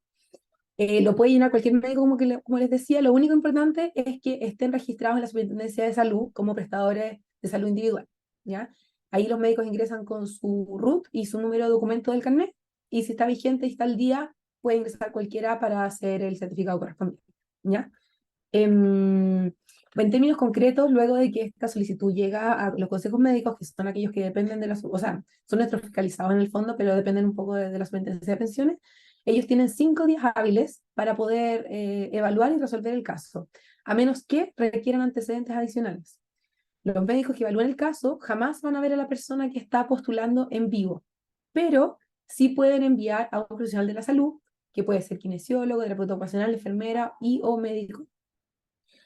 Lo puede llenar cualquier médico, como les decía. Lo único importante es que estén registrados en la Superintendencia de Salud como prestadores de salud individual, ¿ya? Ahí los médicos ingresan con su RUT y su número de documento del carnet, y si está vigente y está al día, puede ingresar cualquiera para hacer el certificado correspondiente, ¿ya? En términos concretos, luego de que esta solicitud llega a los consejos médicos, que son aquellos que dependen o sea, son nuestros fiscalizados en el fondo, pero dependen un poco de la Superintendencia de Pensiones, ellos tienen 5 días hábiles para poder evaluar y resolver el caso. a menos que requieran antecedentes adicionales. Los médicos que evalúan el caso jamás van a ver a la persona que está postulando en vivo, pero sí pueden enviar a un profesional de la salud, que puede ser kinesiólogo, terapeuta ocupacional, enfermera y o médico,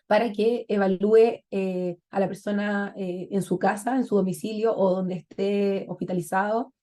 para que evalúe a la persona en su casa, en su domicilio o donde esté hospitalizado,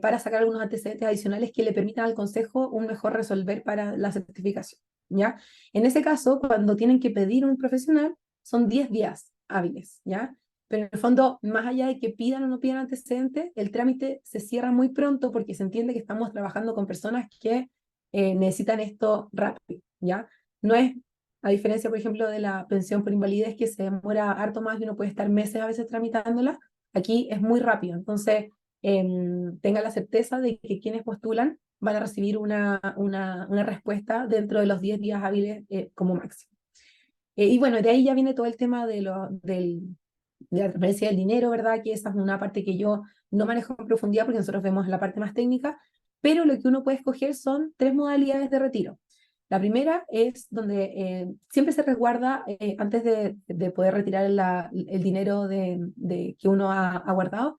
para sacar algunos antecedentes adicionales que le permitan al consejo un mejor resolver para la certificación, ¿ya? En ese caso, cuando tienen que pedir un profesional, son 10 días hábiles, ¿ya? Pero en el fondo, más allá de que pidan o no pidan antecedentes, el trámite se cierra muy pronto porque se entiende que estamos trabajando con personas que necesitan esto rápido, ¿ya? No es, a diferencia, por ejemplo, de la pensión por invalidez, que se demora harto más y uno puede estar meses a veces tramitándola, aquí es muy rápido. Entonces, tenga la certeza de que quienes postulan van a recibir una respuesta dentro de los 10 días hábiles como máximo. Y bueno, de ahí ya viene todo el tema de la transferencia del dinero, ¿verdad? Que esa es una parte que yo no manejo en profundidad porque nosotros vemos la parte más técnica, pero lo que uno puede escoger son 3 modalidades de retiro. La primera es donde siempre se resguarda, antes de poder retirar el dinero que uno ha guardado,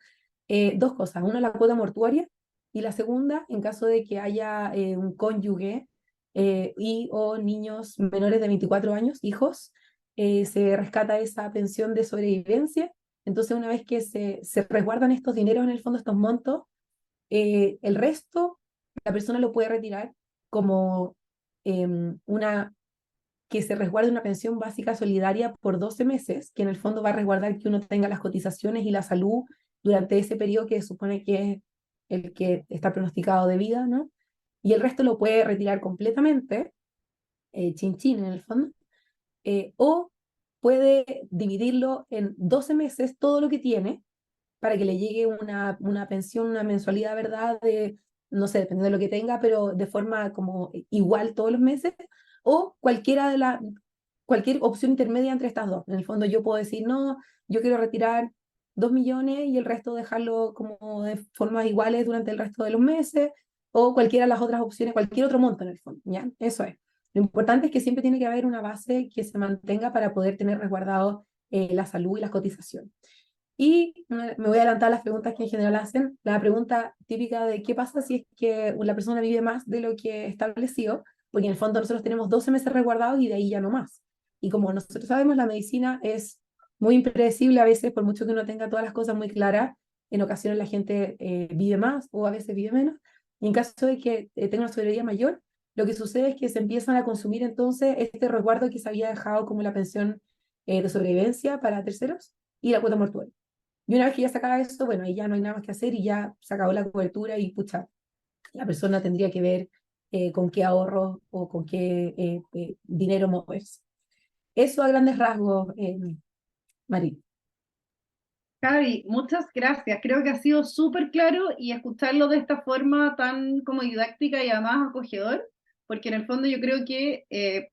2 cosas. Una, la cuota mortuoria, y la segunda, en caso de que haya un cónyuge y o niños menores de 24 años, hijos, se rescata esa pensión de sobrevivencia. Entonces, una vez que se resguardan estos dineros en el fondo, estos montos, el resto la persona lo puede retirar como que se resguarde una pensión básica solidaria por 12 meses, que en el fondo va a resguardar que uno tenga las cotizaciones y la salud durante ese periodo que se supone que es el que está pronosticado de vida, ¿no? Y el resto lo puede retirar completamente, chin chin en el fondo, o puede dividirlo en 12 meses todo lo que tiene para que le llegue una pensión, una mensualidad, ¿verdad? No sé, dependiendo de lo que tenga, pero de forma como igual todos los meses, o cualquier opción intermedia entre estas dos. En el fondo yo puedo decir, no, yo quiero retirar 2 millones y el resto dejarlo como de formas iguales durante el resto de los meses, o cualquiera de las otras opciones, cualquier otro monto en el fondo, ¿ya? Eso es. Lo importante es que siempre tiene que haber una base que se mantenga para poder tener resguardado la salud y las cotizaciones. Y me voy a adelantar a las preguntas que en general hacen. La pregunta típica de qué pasa si es que la persona vive más de lo que establecido, porque en el fondo nosotros tenemos 12 meses resguardados y de ahí ya no más. Y como nosotros sabemos, la medicina es muy impredecible a veces, por mucho que uno tenga todas las cosas muy claras, en ocasiones la gente vive más o a veces vive menos. Y en caso de que tenga una sobrevida mayor, lo que sucede es que se empiezan a consumir entonces este resguardo que se había dejado como la pensión de sobrevivencia para terceros y la cuota mortuaria. Y una vez que ya se acaba eso, bueno, ahí ya no hay nada más que hacer y ya se acabó la cobertura y pucha, la persona tendría que ver con qué ahorro o con qué dinero moverse. Eso a grandes rasgos, María. Javi, muchas gracias. Creo que ha sido súper claro y escucharlo de esta forma tan como didáctica y además acogedor, porque en el fondo yo creo que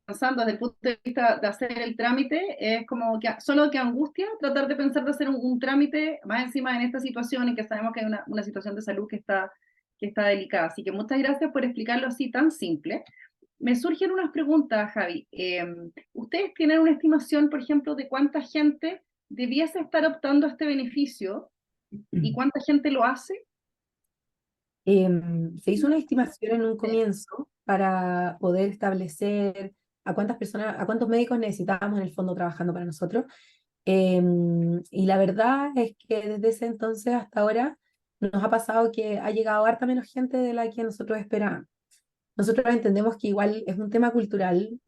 pensando desde el punto de vista de hacer el trámite, es como que solo que angustia tratar de pensar de hacer un trámite más encima en esta situación en que sabemos que hay una situación de salud que está delicada. Así que muchas gracias por explicarlo así tan simple. Me surgen unas preguntas, Javi. ¿Ustedes tienen una estimación, por ejemplo, de cuánta gente debiese estar optando a este beneficio y cuánta gente lo hace? Se hizo una estimación en un comienzo para poder establecer a cuántas personas, a cuántos médicos necesitábamos en el fondo trabajando para nosotros. Y la verdad es que desde ese entonces hasta ahora nos ha pasado que ha llegado harta menos gente de la que nosotros esperábamos. Nosotros entendemos que igual es un tema cultural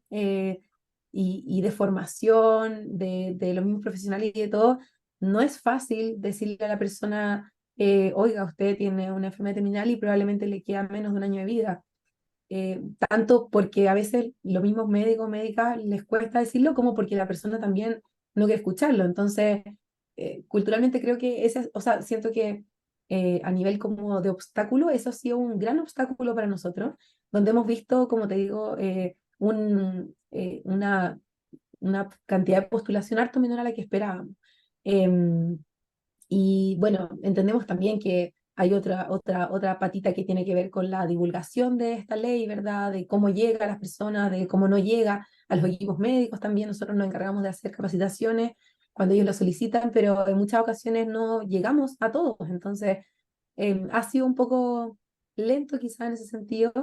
y de formación de los mismos profesionales y de todo. No es fácil decirle a la persona, oiga, usted tiene una enfermedad terminal y probablemente le queda menos de un año de vida. Tanto porque a veces los mismos médicos o médicas les cuesta decirlo, como porque la persona también no quiere escucharlo. Entonces, culturalmente creo que o sea, siento que a nivel como de obstáculo, eso ha sido un gran obstáculo para nosotros, donde hemos visto, como te digo, una cantidad de postulación harto menor a la que esperábamos. Y bueno, entendemos también que hay otra patita que tiene que ver con la divulgación de esta ley, ¿verdad? De cómo llega a las personas, de cómo no llega a los equipos médicos también. Nosotros nos encargamos de hacer capacitaciones cuando ellos lo solicitan, pero en muchas ocasiones no llegamos a todos. Entonces, ha sido un poco lento quizá en ese sentido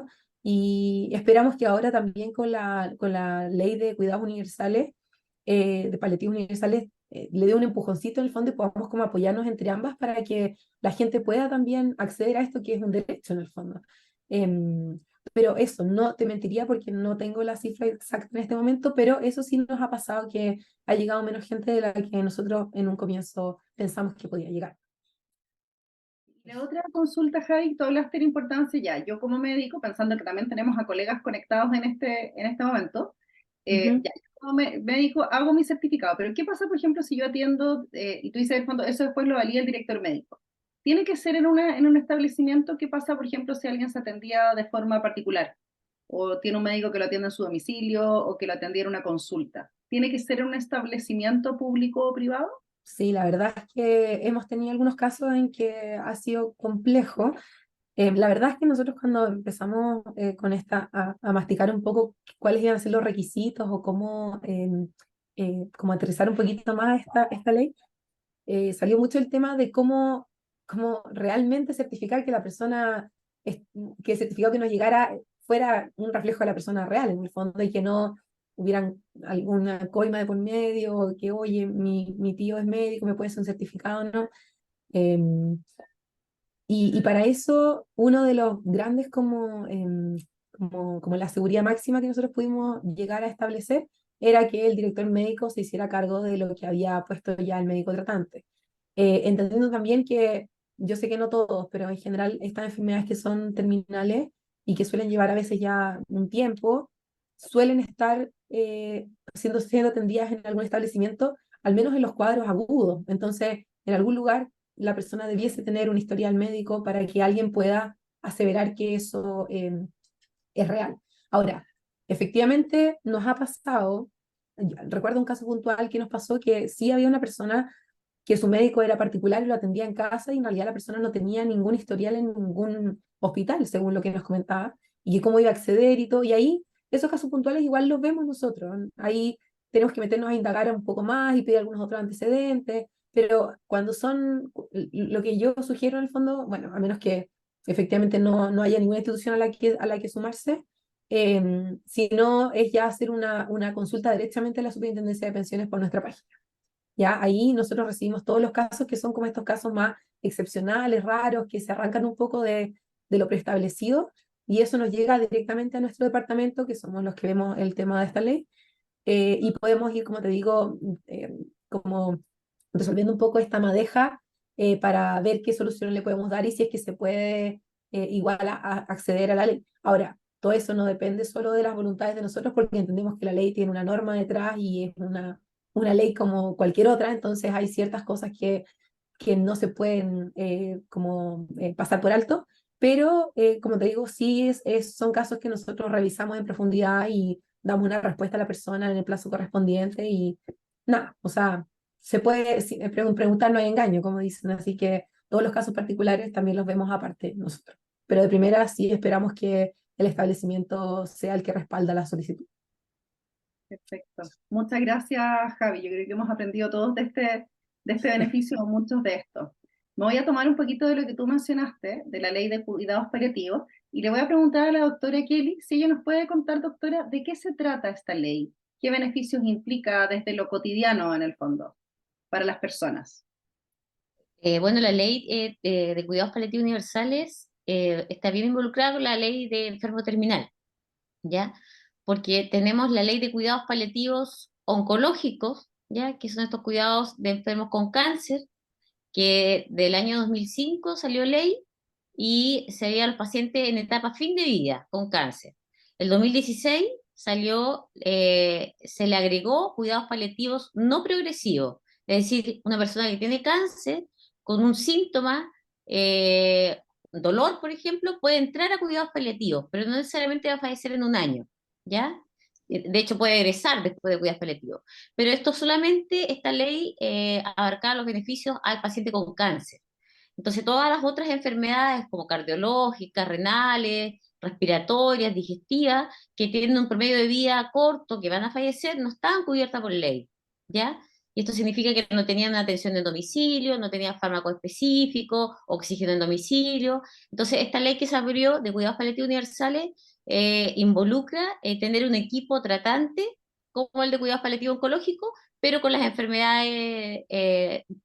y esperamos que ahora también con la ley de cuidados universales, de paliativos universales, le dé un empujoncito en el fondo y podamos como apoyarnos entre ambas para que la gente pueda también acceder a esto que es un derecho en el fondo. Em, pero eso, no te mentiría porque no tengo la cifra exacta en este momento, pero eso sí nos ha pasado que ha llegado menos gente de la que nosotros en un comienzo pensamos que podía llegar. La otra consulta, Javi, tú hablaste de la importancia ya. Yo como médico, pensando que también tenemos a colegas conectados en este momento, ya, yo como médico hago mi certificado, pero ¿qué pasa, por ejemplo, si yo atiendo, y tú dices, cuando eso después lo valida el director médico? ¿Tiene que ser en un establecimiento? ¿Qué pasa, por ejemplo, si alguien se atendía de forma particular? ¿O tiene un médico que lo atiende en su domicilio o que lo atendía en una consulta? ¿Tiene que ser en un establecimiento público o privado? Sí, la verdad es que hemos tenido algunos casos en que ha sido complejo. La verdad es que nosotros cuando empezamos con a masticar un poco cuáles iban a ser los requisitos o cómo aterrizar un poquito más esta ley, salió mucho el tema de cómo realmente certificar que la persona, que el certificado que nos llegara fuera un reflejo de la persona real, en el fondo, y que no hubieran alguna coima de por medio, o que, oye, mi tío es médico, me puede hacer un certificado, ¿no? Y para eso, uno de los grandes como la seguridad máxima que nosotros pudimos llegar a establecer era que el director médico se hiciera cargo de lo que había puesto ya el médico tratante. Entendiendo también que yo sé que no todos, pero en general estas enfermedades que son terminales y que suelen llevar a veces ya un tiempo, suelen estar siendo atendidas en algún establecimiento, al menos en los cuadros agudos. Entonces, en algún lugar la persona debiese tener un historial médico para que alguien pueda aseverar que eso es real. Ahora, efectivamente nos ha pasado, recuerdo un caso puntual que nos pasó que sí había una persona que su médico era particular y lo atendía en casa y en realidad la persona no tenía ningún historial en ningún hospital, según lo que nos comentaba, y cómo iba a acceder y todo. Y ahí, esos casos puntuales igual los vemos nosotros. Ahí tenemos que meternos a indagar un poco más y pedir algunos otros antecedentes, pero cuando son, lo que yo sugiero en el fondo, bueno, a menos que efectivamente no haya ninguna institución a la que sumarse, si no es ya hacer una consulta directamente a la Superintendencia de Pensiones por nuestra página. Ya ahí nosotros recibimos todos los casos que son como estos casos más excepcionales, raros, que se arrancan un poco de lo preestablecido, y eso nos llega directamente a nuestro departamento, que somos los que vemos el tema de esta ley, y podemos ir, como te digo, como resolviendo un poco esta madeja para ver qué solución le podemos dar y si es que se puede igual acceder a la ley. Ahora, todo eso no depende solo de las voluntades de nosotros porque entendemos que la ley tiene una norma detrás y es una ley como cualquier otra, entonces hay ciertas cosas que no se pueden pasar por alto, pero como te digo, sí son casos que nosotros revisamos en profundidad y damos una respuesta a la persona en el plazo correspondiente y nada, o sea, se puede preguntar, no hay engaño, como dicen, así que todos los casos particulares también los vemos aparte nosotros. Pero de primera sí esperamos que el establecimiento sea el que respalda la solicitud. Perfecto. Muchas gracias, Javi. Yo creo que hemos aprendido todos de este beneficio, muchos de estos. Me voy a tomar un poquito de lo que tú mencionaste, de la ley de cuidados paliativos, y le voy a preguntar a la doctora Kelly si ella nos puede contar, doctora, de qué se trata esta ley, qué beneficios implica desde lo cotidiano en el fondo para las personas. Bueno, la ley de cuidados paliativos universales está bien involucrada con la ley de enfermo terminal, ¿ya? Porque tenemos la ley de cuidados paliativos oncológicos, ¿ya? Que son estos cuidados de enfermos con cáncer, que del año 2005 salió ley y se veía a los pacientes en etapa fin de vida con cáncer. El 2016 salió, se le agregó cuidados paliativos no progresivos, es decir, una persona que tiene cáncer con un síntoma, dolor, por ejemplo, puede entrar a cuidados paliativos, pero no necesariamente va a fallecer en un año, ¿ya? De hecho, puede egresar después de cuidados paliativos. Pero esto solamente, esta ley abarca los beneficios al paciente con cáncer. Entonces, todas las otras enfermedades como cardiológicas, renales, respiratorias, digestivas, que tienen un promedio de vida corto, que van a fallecer, no estaban cubiertas por ley, ¿ya? Y esto significa que no tenían atención en domicilio, no tenían fármaco específico, oxígeno en domicilio. Entonces, esta ley que se abrió de cuidados paliativos universales involucra tener un equipo tratante como el de cuidados paliativos oncológicos, pero con las enfermedades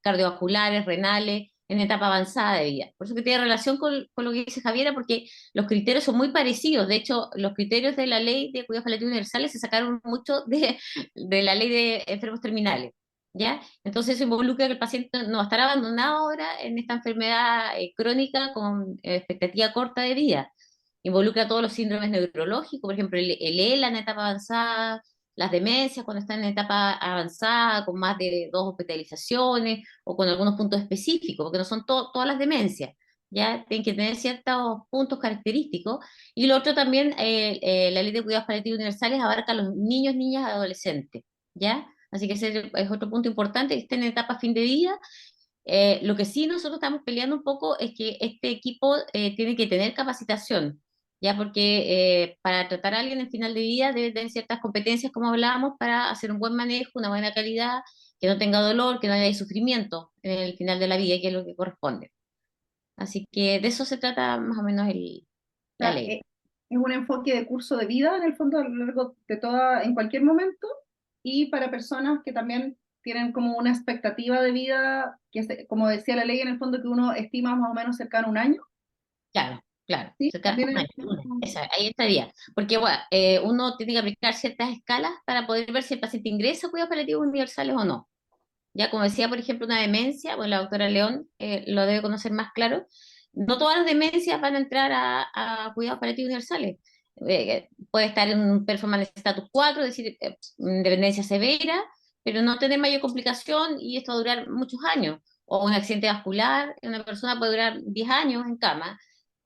cardiovasculares, renales, en etapa avanzada de vida. Por eso que tiene relación con lo que dice Javiera, porque los criterios son muy parecidos. De hecho, los criterios de la ley de cuidados paliativos universales se sacaron mucho de la ley de enfermos terminales. ¿Ya? Entonces eso involucra que el paciente no va a estar abandonado ahora en esta enfermedad crónica con expectativa corta de vida. Involucra todos los síndromes neurológicos, por ejemplo, el ELA en etapa avanzada, las demencias cuando están en etapa avanzada, con más de 2 hospitalizaciones o con algunos puntos específicos, porque no son todas las demencias, ya tienen que tener ciertos puntos característicos. Y lo otro también, la ley de cuidados paliativos universales abarca a los niños, niñas, adolescentes, ¿ya? Así que ese es otro punto importante, que estén en etapa fin de vida. Lo que sí nosotros estamos peleando un poco es que este equipo tiene que tener capacitación, ya porque para tratar a alguien en final de vida debe tener ciertas competencias, como hablábamos, para hacer un buen manejo, una buena calidad, que no tenga dolor, que no haya sufrimiento en el final de la vida, que es lo que corresponde. Así que de eso se trata más o menos la Sea, ley. es un enfoque de curso de vida en el fondo a lo largo de toda, en cualquier momento, y para personas que también tienen como una expectativa de vida, como decía la ley, en el fondo que uno estima más o menos cercano a un año, Claro, claro. ¿sí? Cerca, También en el ahí estaría. Porque bueno, uno tiene que aplicar ciertas escalas para poder ver si el paciente ingresa a cuidados paliativos universales o no. Ya como decía, por ejemplo, una demencia, bueno, la doctora León lo debe conocer más claro, no todas las demencias van a entrar a cuidados paliativos universales. Puede estar en un performance status 4, es decir, dependencia severa, pero no tener mayor complicación y esto va a durar muchos años. O un accidente vascular, una persona puede durar 10 años en cama.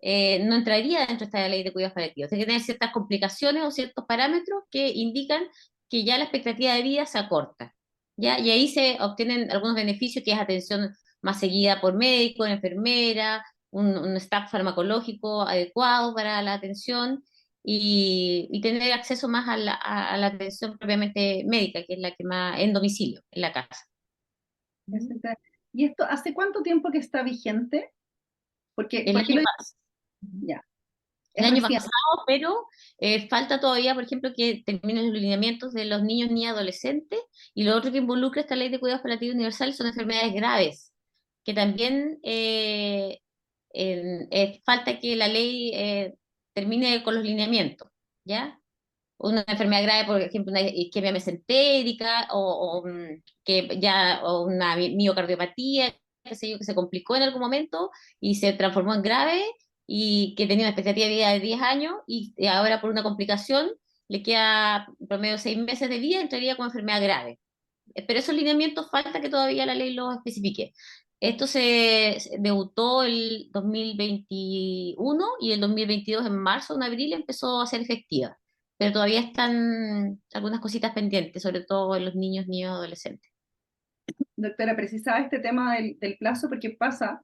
No entraría dentro de esta ley de cuidados paliativos. Tiene que tener ciertas complicaciones o ciertos parámetros que indican que ya la expectativa de vida se acorta. ¿Ya? Y ahí se obtienen algunos beneficios, que es atención más seguida por médico, enfermera, un staff farmacológico adecuado para la atención y tener acceso más a la atención propiamente médica, que es la que más en domicilio, en la casa. etcétera. ¿Y esto hace cuánto tiempo que está vigente? Porque, El porque año, lo pas- ya, el es año reciente. pasado, pero falta todavía, por ejemplo, que terminen los lineamientos de los niños ni adolescentes, y lo otro que involucra esta ley de cuidados paliativos universales son enfermedades graves, que también falta que la ley termine con los lineamientos, ¿ya? Una enfermedad grave, por ejemplo, una isquemia mesentérica o una miocardiopatía, qué sé yo, que se complicó en algún momento y se transformó en grave y que tenía una expectativa de vida de 10 años y ahora por una complicación le queda promedio 6 meses de vida, entraría como enfermedad grave. Pero esos lineamientos falta que todavía la ley los especifique. Esto se debutó el 2021 y el 2022 en marzo, en abril, empezó a ser efectiva. Pero todavía están algunas cositas pendientes, sobre todo en los niños, niños y adolescentes. Doctora, precisaba este tema del plazo porque pasa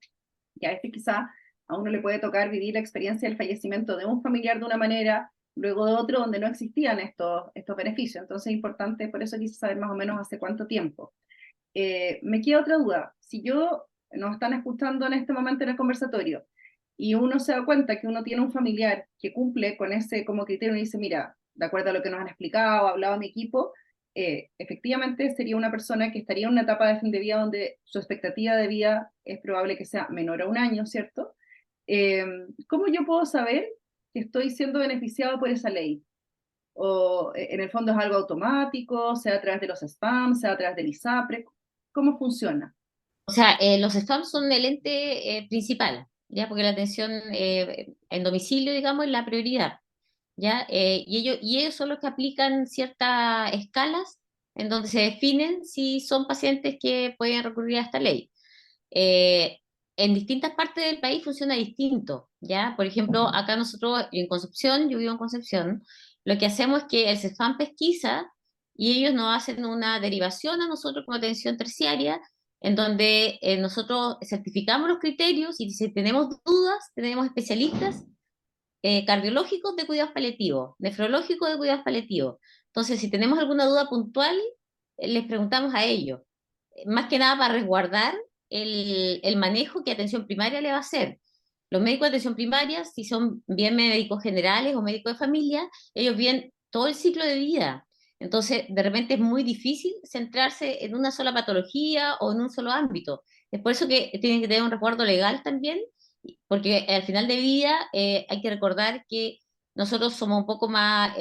que a veces quizá a uno le puede tocar vivir la experiencia del fallecimiento de un familiar de una manera, luego de otro donde no existían estos beneficios. Entonces es importante, por eso quise saber más o menos hace cuánto tiempo. Me queda otra duda. Si nos están escuchando en este momento en el conversatorio y uno se da cuenta que uno tiene un familiar que cumple con ese como criterio y dice, mira, de acuerdo a lo que nos han explicado, hablado mi equipo, efectivamente sería una persona que estaría en una etapa de fin de vida donde su expectativa de vida es probable que sea menor a un año, ¿cierto? Eh, ¿Cómo yo puedo saber que estoy siendo beneficiado por esa ley? O en el fondo es algo automático, sea a través de los spams, sea a través del ISAPRE, ¿cómo funciona? O sea, los spams son el ente principal, ¿ya? Porque la atención en domicilio, digamos, es la prioridad. ¿Ya? Y ellos son los que aplican ciertas escalas en donde se definen si son pacientes que pueden recurrir a esta ley. Eh, en distintas partes del país funciona distinto, ¿ya? Por ejemplo, acá nosotros en Concepción, yo vivo en Concepción, lo que hacemos es que el CEFAM pesquisa y ellos nos hacen una derivación a nosotros como atención terciaria en donde nosotros certificamos los criterios y si tenemos dudas, tenemos especialistas cardiológicos de cuidados paliativos, nefrológicos de cuidados paliativos. Entonces, si tenemos alguna duda puntual, les preguntamos a ellos, más que nada para resguardar el manejo que atención primaria le va a hacer. Los médicos de atención primaria, si son bien médicos generales o médicos de familia, ellos ven todo el ciclo de vida. Entonces, de repente es muy difícil centrarse en una sola patología o en un solo ámbito. Es por eso que tienen que tener un resguardo legal también, porque al final de vida hay que recordar que nosotros somos un poco más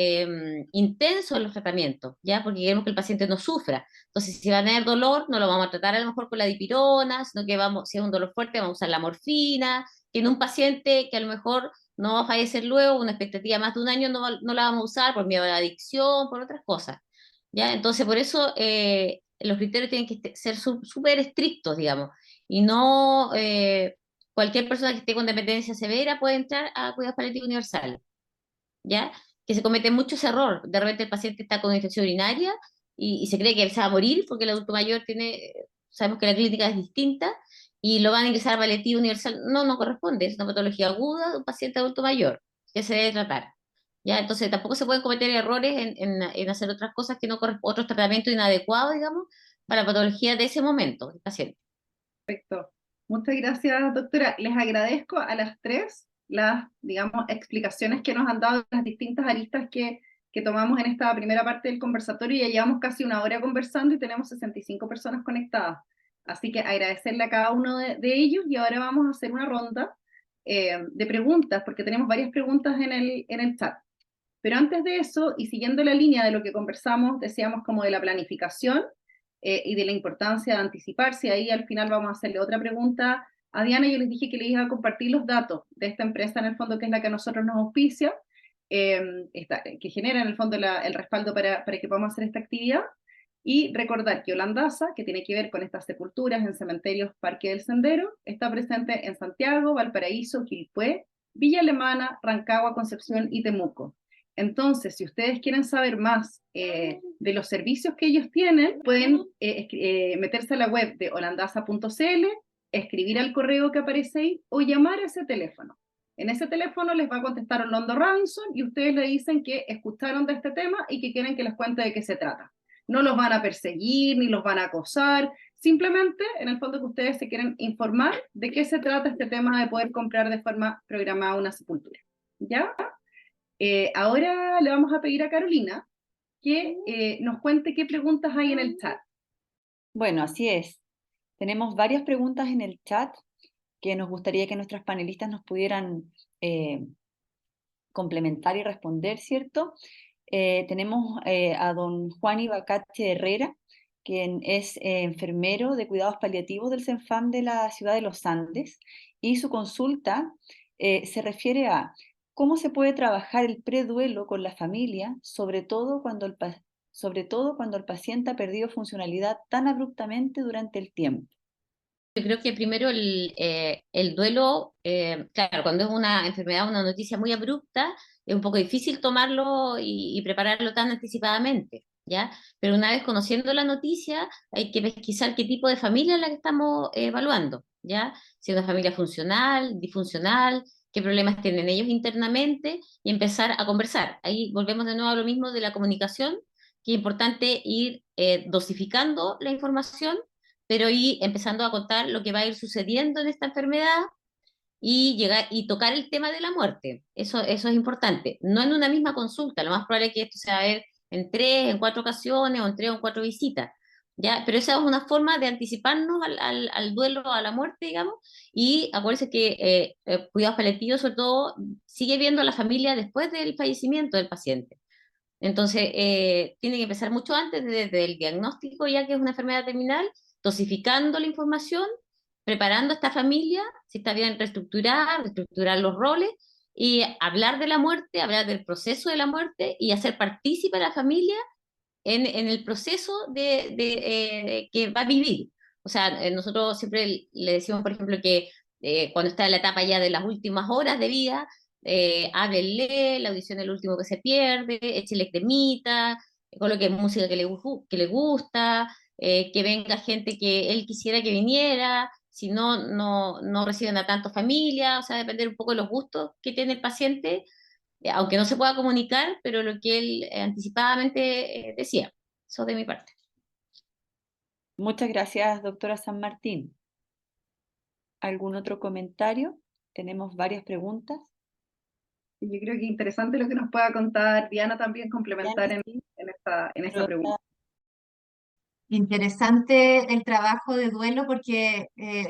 intensos en los tratamientos, ¿ya? Porque queremos que el paciente no sufra. Entonces, si va a tener dolor, no lo vamos a tratar a lo mejor con la dipirona, sino que vamos, si es un dolor fuerte, vamos a usar la morfina, que en un paciente que a lo mejor no va a fallecer luego, una expectativa más de un año, no la vamos a usar por miedo a la adicción, por otras cosas, ¿ya? Entonces, por eso los criterios tienen que ser súper estrictos, digamos, y no cualquier persona que esté con dependencia severa puede entrar a cuidados paliativos universales, ¿ya? Que se comete mucho ese error. De repente el paciente está con infección urinaria y se cree que se va a morir porque el adulto mayor tiene, sabemos que la clínica es distinta y lo van a ingresar a paliativo universal. No, no corresponde, es una patología aguda de un paciente adulto mayor que se debe tratar. ¿Ya? Entonces tampoco se pueden cometer errores en hacer otras cosas que no corresponden, otros tratamientos inadecuados, digamos, para la patología de ese momento del paciente. Perfecto. Muchas gracias, doctora. Les agradezco a las tres las, digamos, explicaciones que nos han dado, las distintas aristas que tomamos en esta primera parte del conversatorio. Ya llevamos casi una hora conversando y tenemos 65 personas conectadas. Así que agradecerle a cada uno de ellos y ahora vamos a hacer una ronda de preguntas, porque tenemos varias preguntas en el chat. Pero antes de eso, y siguiendo la línea de lo que conversamos, decíamos como de la planificación, y de la importancia de anticiparse. Ahí al final vamos a hacerle otra pregunta a Diana. Yo les dije que les iba a compartir los datos de esta empresa, en el fondo, que es la que a nosotros nos auspicia, que genera en el fondo el respaldo para que podamos hacer esta actividad. Y recordar que Holandasa, que tiene que ver con estas sepulturas en cementerios Parque del Sendero, está presente en Santiago, Valparaíso, Quilpué, Villa Alemana, Rancagua, Concepción y Temuco. Entonces, si ustedes quieren saber más de los servicios que ellos tienen, pueden meterse a la web de holandasa.cl, escribir al correo que aparece ahí o llamar a ese teléfono. En ese teléfono les va a contestar Orlando Robinson y ustedes le dicen que escucharon de este tema y que quieren que les cuente de qué se trata. No los van a perseguir ni los van a acosar, simplemente en el fondo que ustedes se quieren informar de qué se trata este tema de poder comprar de forma programada una sepultura. ¿Ya? Ahora le vamos a pedir a Carolina que nos cuente qué preguntas hay en el chat. Bueno, así es. Tenemos varias preguntas en el chat que nos gustaría que nuestras panelistas nos pudieran complementar y responder, ¿cierto? Tenemos a don Juan Ibacache Herrera, quien es enfermero de cuidados paliativos del CENFAM de la ciudad de Los Andes, y su consulta se refiere a cómo se puede trabajar el preduelo con la familia, sobre todo cuando el paciente ha perdido funcionalidad tan abruptamente durante el tiempo. Yo creo que primero el duelo, claro, cuando es una enfermedad, una noticia muy abrupta, es un poco difícil tomarlo y prepararlo tan anticipadamente, ¿ya? Pero una vez conociendo la noticia, hay que pesquisar qué tipo de familia es la que estamos evaluando, ¿ya? Si es una familia funcional, disfuncional, qué problemas tienen ellos internamente y empezar a conversar. Ahí volvemos de nuevo a lo mismo de la comunicación, que es importante ir dosificando la información pero ir empezando a contar lo que va a ir sucediendo en esta enfermedad y llegar y tocar el tema de la muerte. Eso es importante. No en una misma consulta, lo más probable es que esto se va a ver en 3, en 4 ocasiones o en 3 o en 4 visitas. ¿Ya? Pero esa es una forma de anticiparnos al duelo, a la muerte, digamos, y acuérdense que cuidados paliativos, sobre todo, sigue viendo a la familia después del fallecimiento del paciente. Entonces, tiene que empezar mucho antes, desde el diagnóstico, ya que es una enfermedad terminal, dosificando la información, preparando a esta familia, si está bien reestructurar los roles, y hablar de la muerte, hablar del proceso de la muerte, y hacer partícipe a la familia en el proceso que va a vivir. O sea, nosotros siempre le decimos, por ejemplo, que cuando está en la etapa ya de las últimas horas de vida, háblenle, la audición es lo último que se pierde, échele cremita, coloque música que le gusta, que venga gente que él quisiera que viniera, si no, no reciben a tanto familia, o sea, depender un poco de los gustos que tiene el paciente, aunque no se pueda comunicar, pero lo que él anticipadamente decía. Eso de mi parte. Muchas gracias, doctora San Martín. ¿Algún otro comentario? Tenemos varias preguntas. Yo creo que interesante lo que nos pueda contar Diana también, complementar Diana, sí, en esta pero pregunta. Interesante el trabajo de duelo porque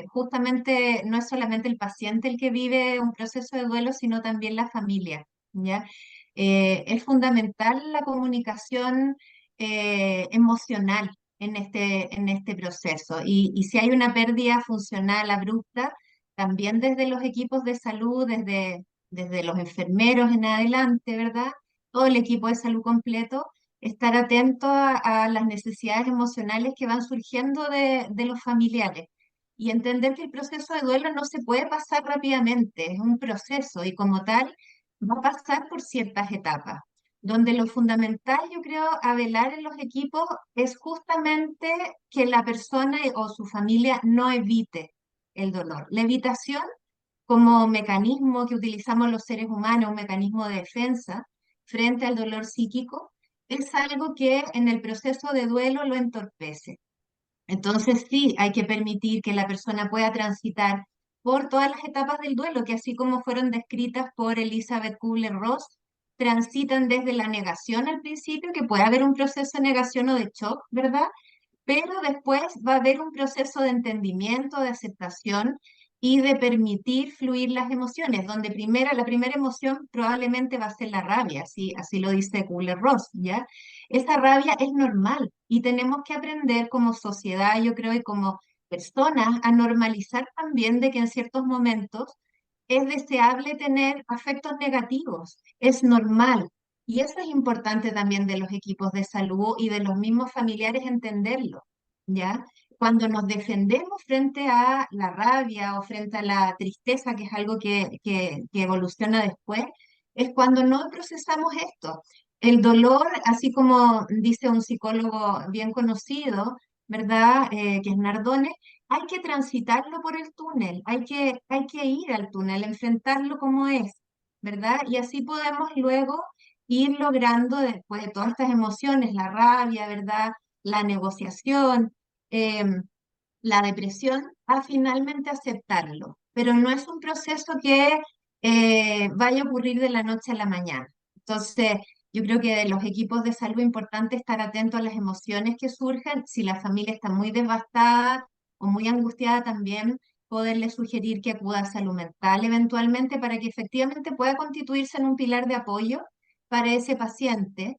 justamente no es solamente el paciente el que vive un proceso de duelo, sino también la familia, ¿ya? Es fundamental la comunicación emocional en este proceso y si hay una pérdida funcional abrupta, también desde los equipos de salud, desde los enfermeros en adelante, ¿verdad? Todo el equipo de salud completo estar atento a las necesidades emocionales que van surgiendo de los familiares y entender que el proceso de duelo no se puede pasar rápidamente, es un proceso y como tal va a pasar por ciertas etapas, donde lo fundamental, yo creo, a velar en los equipos es justamente que la persona o su familia no evite el dolor. La evitación como mecanismo que utilizamos los seres humanos, un mecanismo de defensa frente al dolor psíquico, es algo que en el proceso de duelo lo entorpece. Entonces sí, hay que permitir que la persona pueda transitar por todas las etapas del duelo, que así como fueron descritas por Elizabeth Kubler-Ross, transitan desde la negación al principio, que puede haber un proceso de negación o de shock, ¿verdad? Pero después va a haber un proceso de entendimiento, de aceptación y de permitir fluir las emociones, donde la primera emoción probablemente va a ser la rabia, así lo dice Kubler-Ross, ¿ya? Esa rabia es normal y tenemos que aprender como sociedad, yo creo, y como personas a normalizar también de que en ciertos momentos es deseable tener afectos negativos, es normal. Y eso es importante también de los equipos de salud y de los mismos familiares entenderlo, ¿ya? Cuando nos defendemos frente a la rabia o frente a la tristeza, que es algo que evoluciona después, es cuando no procesamos esto. El dolor, así como dice un psicólogo bien conocido, ¿verdad? Que es Nardone, hay que transitarlo por el túnel, hay que ir al túnel, enfrentarlo como es, ¿verdad? Y así podemos luego ir logrando, después de todas estas emociones, la rabia, ¿verdad? La negociación, em, la depresión, a finalmente aceptarlo. Pero no es un proceso que vaya a ocurrir de la noche a la mañana. Entonces, yo creo que de los equipos de salud es importante estar atento a las emociones que surgen. Si la familia está muy devastada o muy angustiada también, poderle sugerir que acuda a salud mental eventualmente para que efectivamente pueda constituirse en un pilar de apoyo para ese paciente.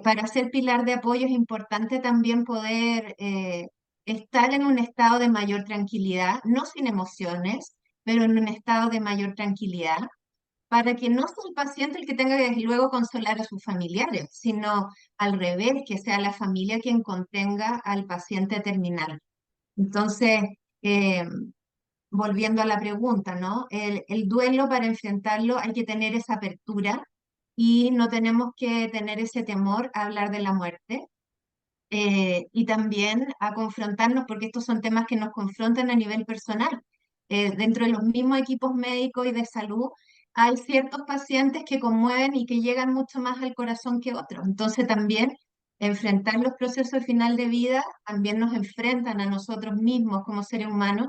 Para ser pilar de apoyo es importante también poder estar en un estado de mayor tranquilidad, no sin emociones, pero en un estado de mayor tranquilidad, para que no sea el paciente el que tenga que luego consolar a sus familiares, sino al revés, que sea la familia quien contenga al paciente terminal. Entonces, eh, volviendo a la pregunta, ¿no? El duelo para enfrentarlo hay que tener esa apertura y no tenemos que tener ese temor a hablar de la muerte. Y también a confrontarnos, porque estos son temas que nos confrontan a nivel personal. Dentro de los mismos equipos médicos y de salud, hay ciertos pacientes que conmueven y que llegan mucho más al corazón que otros. Entonces también enfrentar los procesos de final de vida también nos enfrentan a nosotros mismos como seres humanos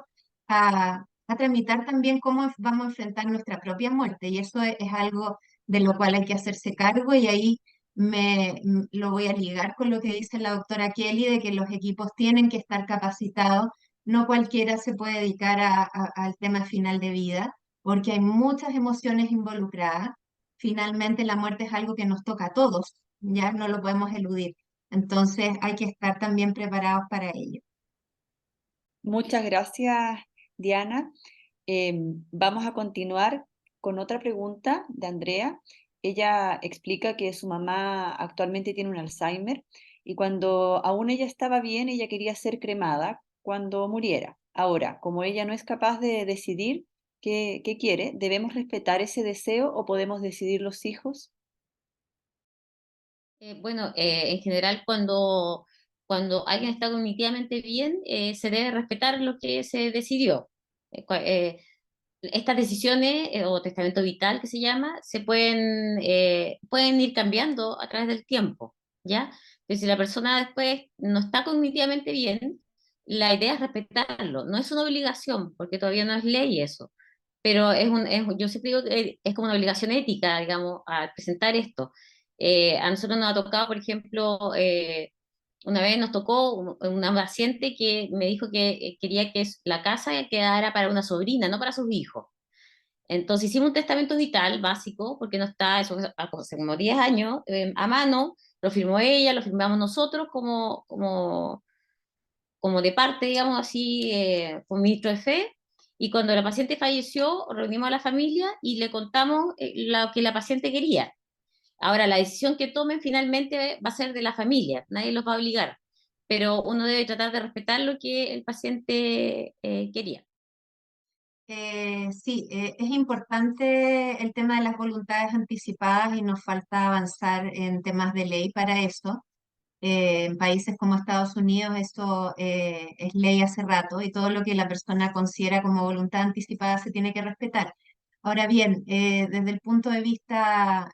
a tramitar también cómo vamos a enfrentar nuestra propia muerte. Y eso es algo de lo cual hay que hacerse cargo y ahí lo voy a ligar con lo que dice la doctora Kelly, de que los equipos tienen que estar capacitados, no cualquiera se puede dedicar al tema final de vida, porque hay muchas emociones involucradas. Finalmente la muerte es algo que nos toca a todos, ya no lo podemos eludir. Entonces hay que estar también preparados para ello. Muchas gracias, Diana. Vamos a continuar con otra pregunta de Andrea. Ella explica que su mamá actualmente tiene un Alzheimer y cuando aún ella estaba bien, ella quería ser cremada cuando muriera. Ahora, como ella no es capaz de decidir qué quiere, ¿debemos respetar ese deseo o podemos decidir los hijos? Bueno, en general cuando alguien está cognitivamente bien, se debe respetar lo que se decidió. Estas decisiones o testamento vital que se llama, pueden ir cambiando a través del tiempo, ¿ya? Entonces, si la persona después no está cognitivamente bien, la idea es respetarlo. No es una obligación, porque todavía no es ley eso, pero yo siempre digo que es como una obligación ética, digamos, al presentar esto. A nosotros nos ha tocado, por ejemplo, una vez nos tocó una paciente que me dijo que quería que la casa quedara para una sobrina, no para sus hijos. Entonces hicimos un testamento vital básico, porque no está, eso hace como 10 años, a mano, lo firmó ella, lo firmamos nosotros como de parte, digamos así, con ministro de fe. Y cuando la paciente falleció, reunimos a la familia y le contamos lo que la paciente quería. Ahora, la decisión que tomen finalmente va a ser de la familia, nadie los va a obligar, pero uno debe tratar de respetar lo que el paciente quería. Sí, es importante el tema de las voluntades anticipadas y nos falta avanzar en temas de ley para eso. En países como Estados Unidos eso es ley hace rato y todo lo que la persona considera como voluntad anticipada se tiene que respetar. Ahora bien, desde el punto de vista,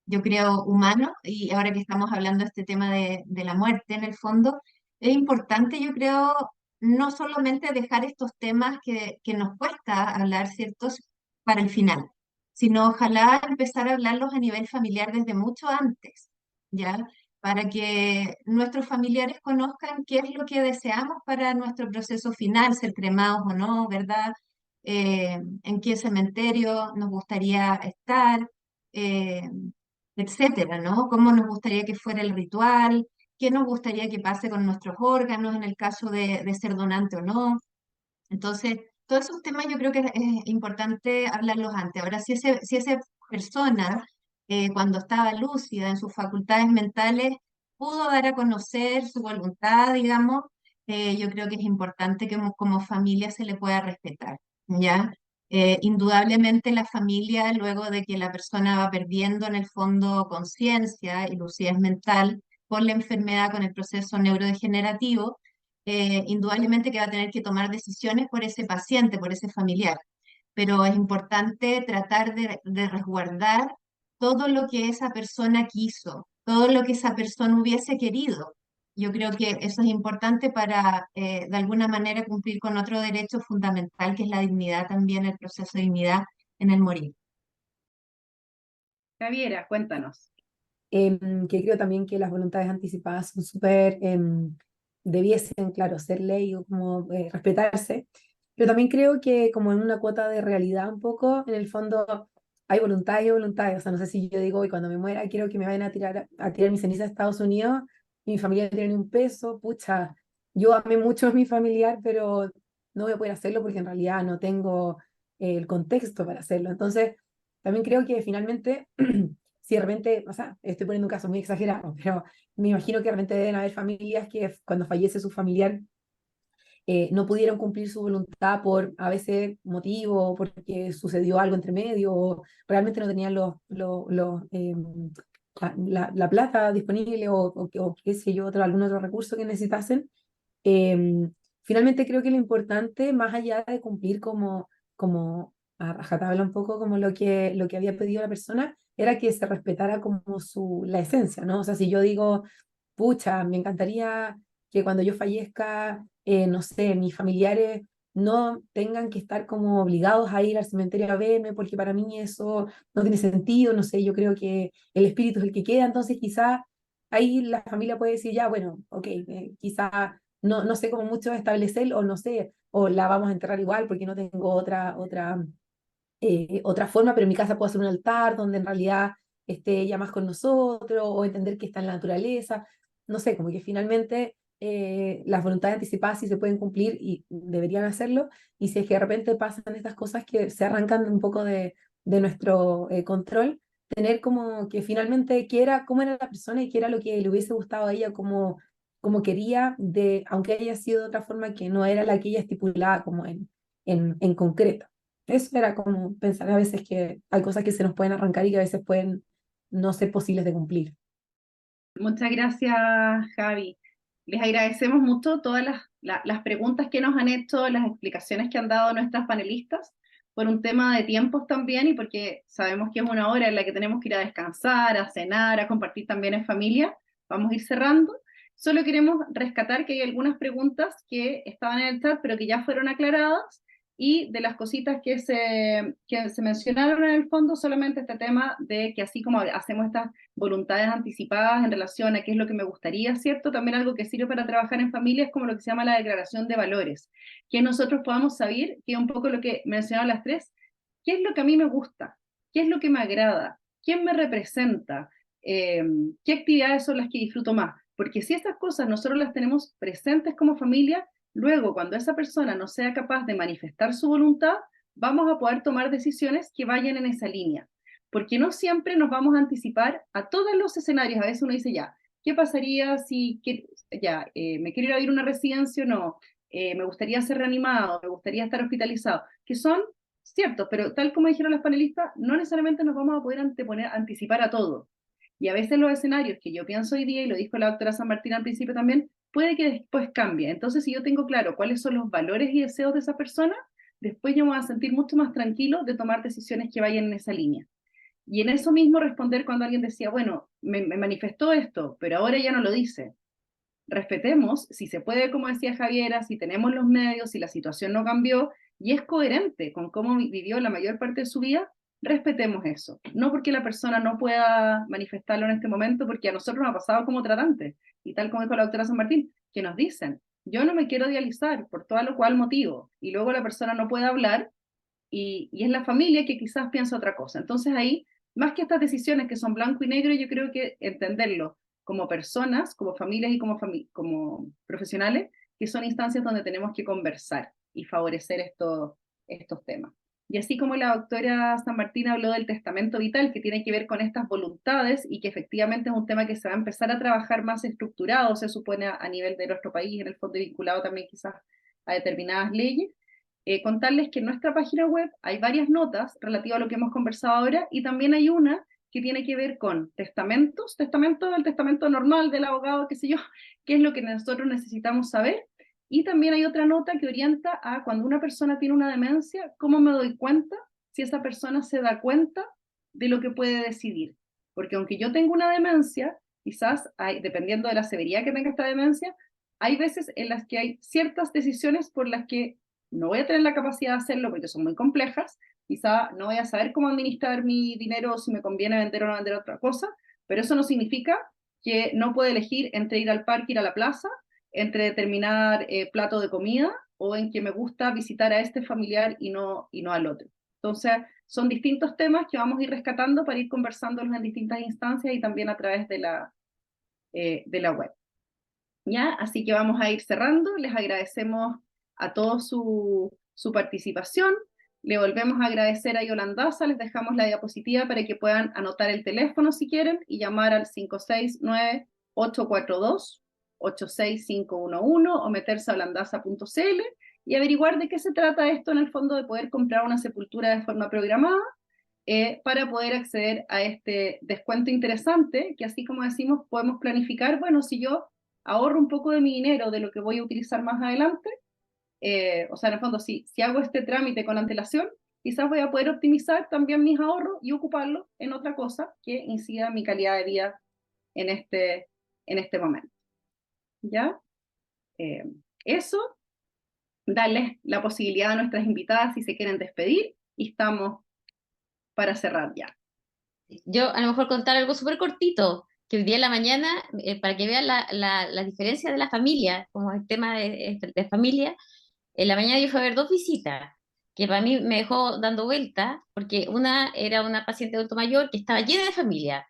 yo creo, humano, y ahora que estamos hablando de este tema de la muerte en el fondo, es importante, yo creo, no solamente dejar estos temas que nos cuesta hablar, ¿ciertos?, para el final, sino ojalá empezar a hablarlos a nivel familiar desde mucho antes, ¿ya? Para que nuestros familiares conozcan qué es lo que deseamos para nuestro proceso final, ser cremados o no, ¿verdad? En qué cementerio nos gustaría estar, eh, etcétera, ¿no? Cómo nos gustaría que fuera el ritual, qué nos gustaría que pase con nuestros órganos en el caso de ser donante o no. Entonces, todos esos temas yo creo que es importante hablarlos antes. Ahora, si esa persona, cuando estaba lúcida en sus facultades mentales, pudo dar a conocer su voluntad, digamos, yo creo que es importante que como familia se le pueda respetar, ¿ya? Indudablemente la familia, luego de que la persona va perdiendo en el fondo conciencia y lucidez mental por la enfermedad, con el proceso neurodegenerativo, indudablemente que va a tener que tomar decisiones por ese paciente, por ese familiar, pero es importante tratar de resguardar todo lo que esa persona quiso, todo lo que esa persona hubiese querido. Yo creo que eso es importante para, de alguna manera, cumplir con otro derecho fundamental, que es la dignidad también, el proceso de dignidad en el morir. Javiera, cuéntanos. Que creo también que las voluntades anticipadas son súper, debiesen, claro, ser ley o como respetarse, pero también creo que como en una cuota de realidad un poco, en el fondo hay voluntades y voluntades, o sea, no sé si yo digo, y cuando me muera quiero que me vayan a tirar mis cenizas a Estados Unidos, y mi familia no tiene ni un peso, pucha, yo amé mucho a mi familiar, pero no voy a poder hacerlo porque en realidad no tengo el contexto para hacerlo, entonces también creo que finalmente si de repente, o sea, estoy poniendo un caso muy exagerado, pero me imagino que de repente deben haber familias que cuando fallece su familiar no pudieron cumplir su voluntad por a veces motivo, porque sucedió algo entre medio, o realmente no tenían la plata disponible o qué sé yo, algún otro recurso que necesitasen. Finalmente creo que lo importante, más allá de cumplir como a rajatabla un poco como lo que había pedido la persona, era que se respetara como la esencia, ¿no? O sea, si yo digo, pucha, me encantaría que cuando yo fallezca, no sé, mis familiares no tengan que estar como obligados a ir al cementerio a verme, porque para mí eso no tiene sentido, no sé, yo creo que el espíritu es el que queda, entonces quizá ahí la familia puede decir, ya, bueno, ok, quizá no sé cómo mucho establecer, o no sé, o la vamos a enterrar igual porque no tengo otra forma, pero en mi casa puedo hacer un altar donde en realidad esté ella más con nosotros, o entender que está en la naturaleza, no sé, como que finalmente las voluntades anticipadas sí se pueden cumplir y deberían hacerlo, y si es que de repente pasan estas cosas que se arrancan un poco de nuestro control, tener como que finalmente quiera cómo era la persona y qué era lo que le hubiese gustado a ella, como quería, aunque haya sido de otra forma que no era la que ella estipulaba como en concreto. Eso era como pensar a veces que hay cosas que se nos pueden arrancar y que a veces pueden no ser posibles de cumplir. Muchas gracias, Javi. Les agradecemos mucho todas las preguntas que nos han hecho, las explicaciones que han dado nuestras panelistas, por un tema de tiempos también y porque sabemos que es una hora en la que tenemos que ir a descansar, a cenar, a compartir también en familia. Vamos a ir cerrando. Solo queremos rescatar que hay algunas preguntas que estaban en el chat, pero que ya fueron aclaradas, y de las cositas que se mencionaron en el fondo, solamente este tema de que así como hacemos estas voluntades anticipadas en relación a qué es lo que me gustaría, ¿cierto? También algo que sirve para trabajar en familia es como lo que se llama la declaración de valores, que nosotros podamos saber, que es un poco lo que mencionaron las tres, qué es lo que a mí me gusta, qué es lo que me agrada, quién me representa, qué actividades son las que disfruto más, porque si estas cosas nosotros las tenemos presentes como familia, luego cuando esa persona no sea capaz de manifestar su voluntad, vamos a poder tomar decisiones que vayan en esa línea, porque no siempre nos vamos a anticipar a todos los escenarios. A veces uno dice, ya, ¿qué pasaría si ya, me quiero ir a vivir a una residencia o no? Me gustaría ser reanimado, me gustaría estar hospitalizado, que son ciertos, pero tal como dijeron las panelistas, no necesariamente nos vamos a poder anticipar a todo. Y a veces los escenarios que yo pienso hoy día, y lo dijo la doctora San Martín al principio también, puede que después cambie. Entonces, si yo tengo claro cuáles son los valores y deseos de esa persona, después yo me voy a sentir mucho más tranquilo de tomar decisiones que vayan en esa línea. Y en eso mismo responder cuando alguien decía, bueno, me manifestó esto, pero ahora ya no lo dice. Respetemos, si se puede, como decía Javiera, si tenemos los medios, si la situación no cambió y es coherente con cómo vivió la mayor parte de su vida, respetemos eso. No porque la persona no pueda manifestarlo en este momento, porque a nosotros nos ha pasado como tratantes, y tal como dijo la doctora San Martín, que nos dicen, yo no me quiero dializar por todo lo cual motivo, y luego la persona no puede hablar, y es la familia que quizás piensa otra cosa. Entonces ahí, más que estas decisiones que son blanco y negro, yo creo que entenderlo como personas, como familias y como profesionales, que son instancias donde tenemos que conversar y favorecer estos temas. Y así como la doctora San Martín habló del testamento vital, que tiene que ver con estas voluntades y que efectivamente es un tema que se va a empezar a trabajar más estructurado, se supone a nivel de nuestro país, en el fondo vinculado también quizás a determinadas leyes, contarles que en nuestra página web hay varias notas relativas a lo que hemos conversado ahora, y también hay una que tiene que ver con testamentos, el testamento normal del abogado, qué sé yo, qué es lo que nosotros necesitamos saber, y también hay otra nota que orienta a cuando una persona tiene una demencia, cómo me doy cuenta si esa persona se da cuenta de lo que puede decidir. Porque aunque yo tenga una demencia, quizás dependiendo de la severidad que tenga esta demencia, hay veces en las que hay ciertas decisiones por las que no voy a tener la capacidad de hacerlo porque son muy complejas, quizá no voy a saber cómo administrar mi dinero, si me conviene vender o no vender otra cosa, pero eso no significa que no pueda elegir entre ir al parque, ir a la plaza, entre determinar plato de comida, o en que me gusta visitar a este familiar y no al otro. Entonces, son distintos temas que vamos a ir rescatando para ir conversándolos en distintas instancias y también a través de la web. ¿Ya? Así que vamos a ir cerrando. Les agradecemos a todos su participación. Le volvemos a agradecer a Yolandaza. Les dejamos la diapositiva para que puedan anotar el teléfono si quieren y llamar al 569-842-86511 o meterse a holandaza.cl y averiguar de qué se trata esto, en el fondo, de poder comprar una sepultura de forma programada, para poder acceder a este descuento interesante, que así como decimos, podemos planificar, bueno, si yo ahorro un poco de mi dinero de lo que voy a utilizar más adelante, o sea, en el fondo, si hago este trámite con antelación, quizás voy a poder optimizar también mis ahorros y ocuparlos en otra cosa que incida en mi calidad de vida en este momento. ¿Ya? Eso, darles la posibilidad a nuestras invitadas si se quieren despedir, y estamos para cerrar ya. Yo a lo mejor contar algo súper cortito, que hoy día en la mañana, para que vean la diferencia de la familia, como el tema de familia, en la mañana yo fui a ver dos visitas, que para mí me dejó dando vuelta, porque una era una paciente adulto mayor que estaba llena de familia,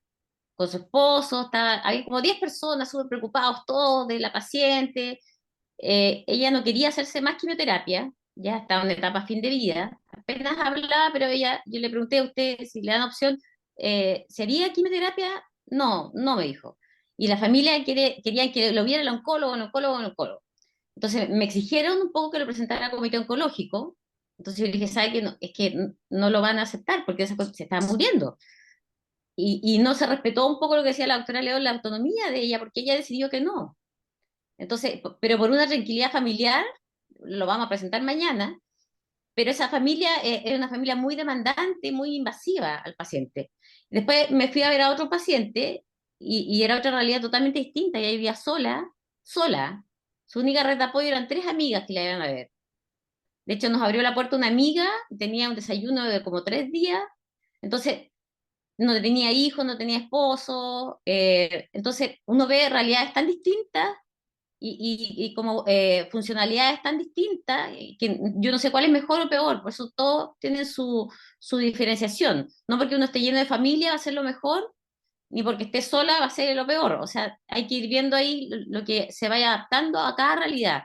con su esposo, había como 10 personas súper preocupados todos de la paciente. Ella no quería hacerse más quimioterapia, ya estaba en etapa fin de vida, apenas hablaba, pero yo le pregunté a usted si le dan opción, ¿sería quimioterapia? No, no me dijo. Y la familia querían que lo viera el oncólogo, el oncólogo, el oncólogo. Entonces me exigieron un poco que lo presentara al comité oncológico. Entonces yo le dije, ¿sabe qué? No, es que no lo van a aceptar porque esa cosa se está muriendo. Y no se respetó un poco lo que decía la doctora León, la autonomía de ella, porque ella decidió que no. Entonces, pero por una tranquilidad familiar, lo vamos a presentar mañana, pero esa familia es una familia muy demandante, muy invasiva al paciente. Después me fui a ver a otro paciente y era otra realidad totalmente distinta. Ella vivía sola, sola. Su única red de apoyo eran 3 amigas que la iban a ver. De hecho, nos abrió la puerta una amiga, tenía un desayuno de como 3 días, entonces no tenía hijos, no tenía esposo. Entonces uno ve realidades tan distintas y como funcionalidades tan distintas que yo no sé cuál es mejor o peor, por eso todos tienen su diferenciación. No porque uno esté lleno de familia va a ser lo mejor, ni porque esté sola va a ser lo peor. O sea, hay que ir viendo ahí lo que se vaya adaptando a cada realidad.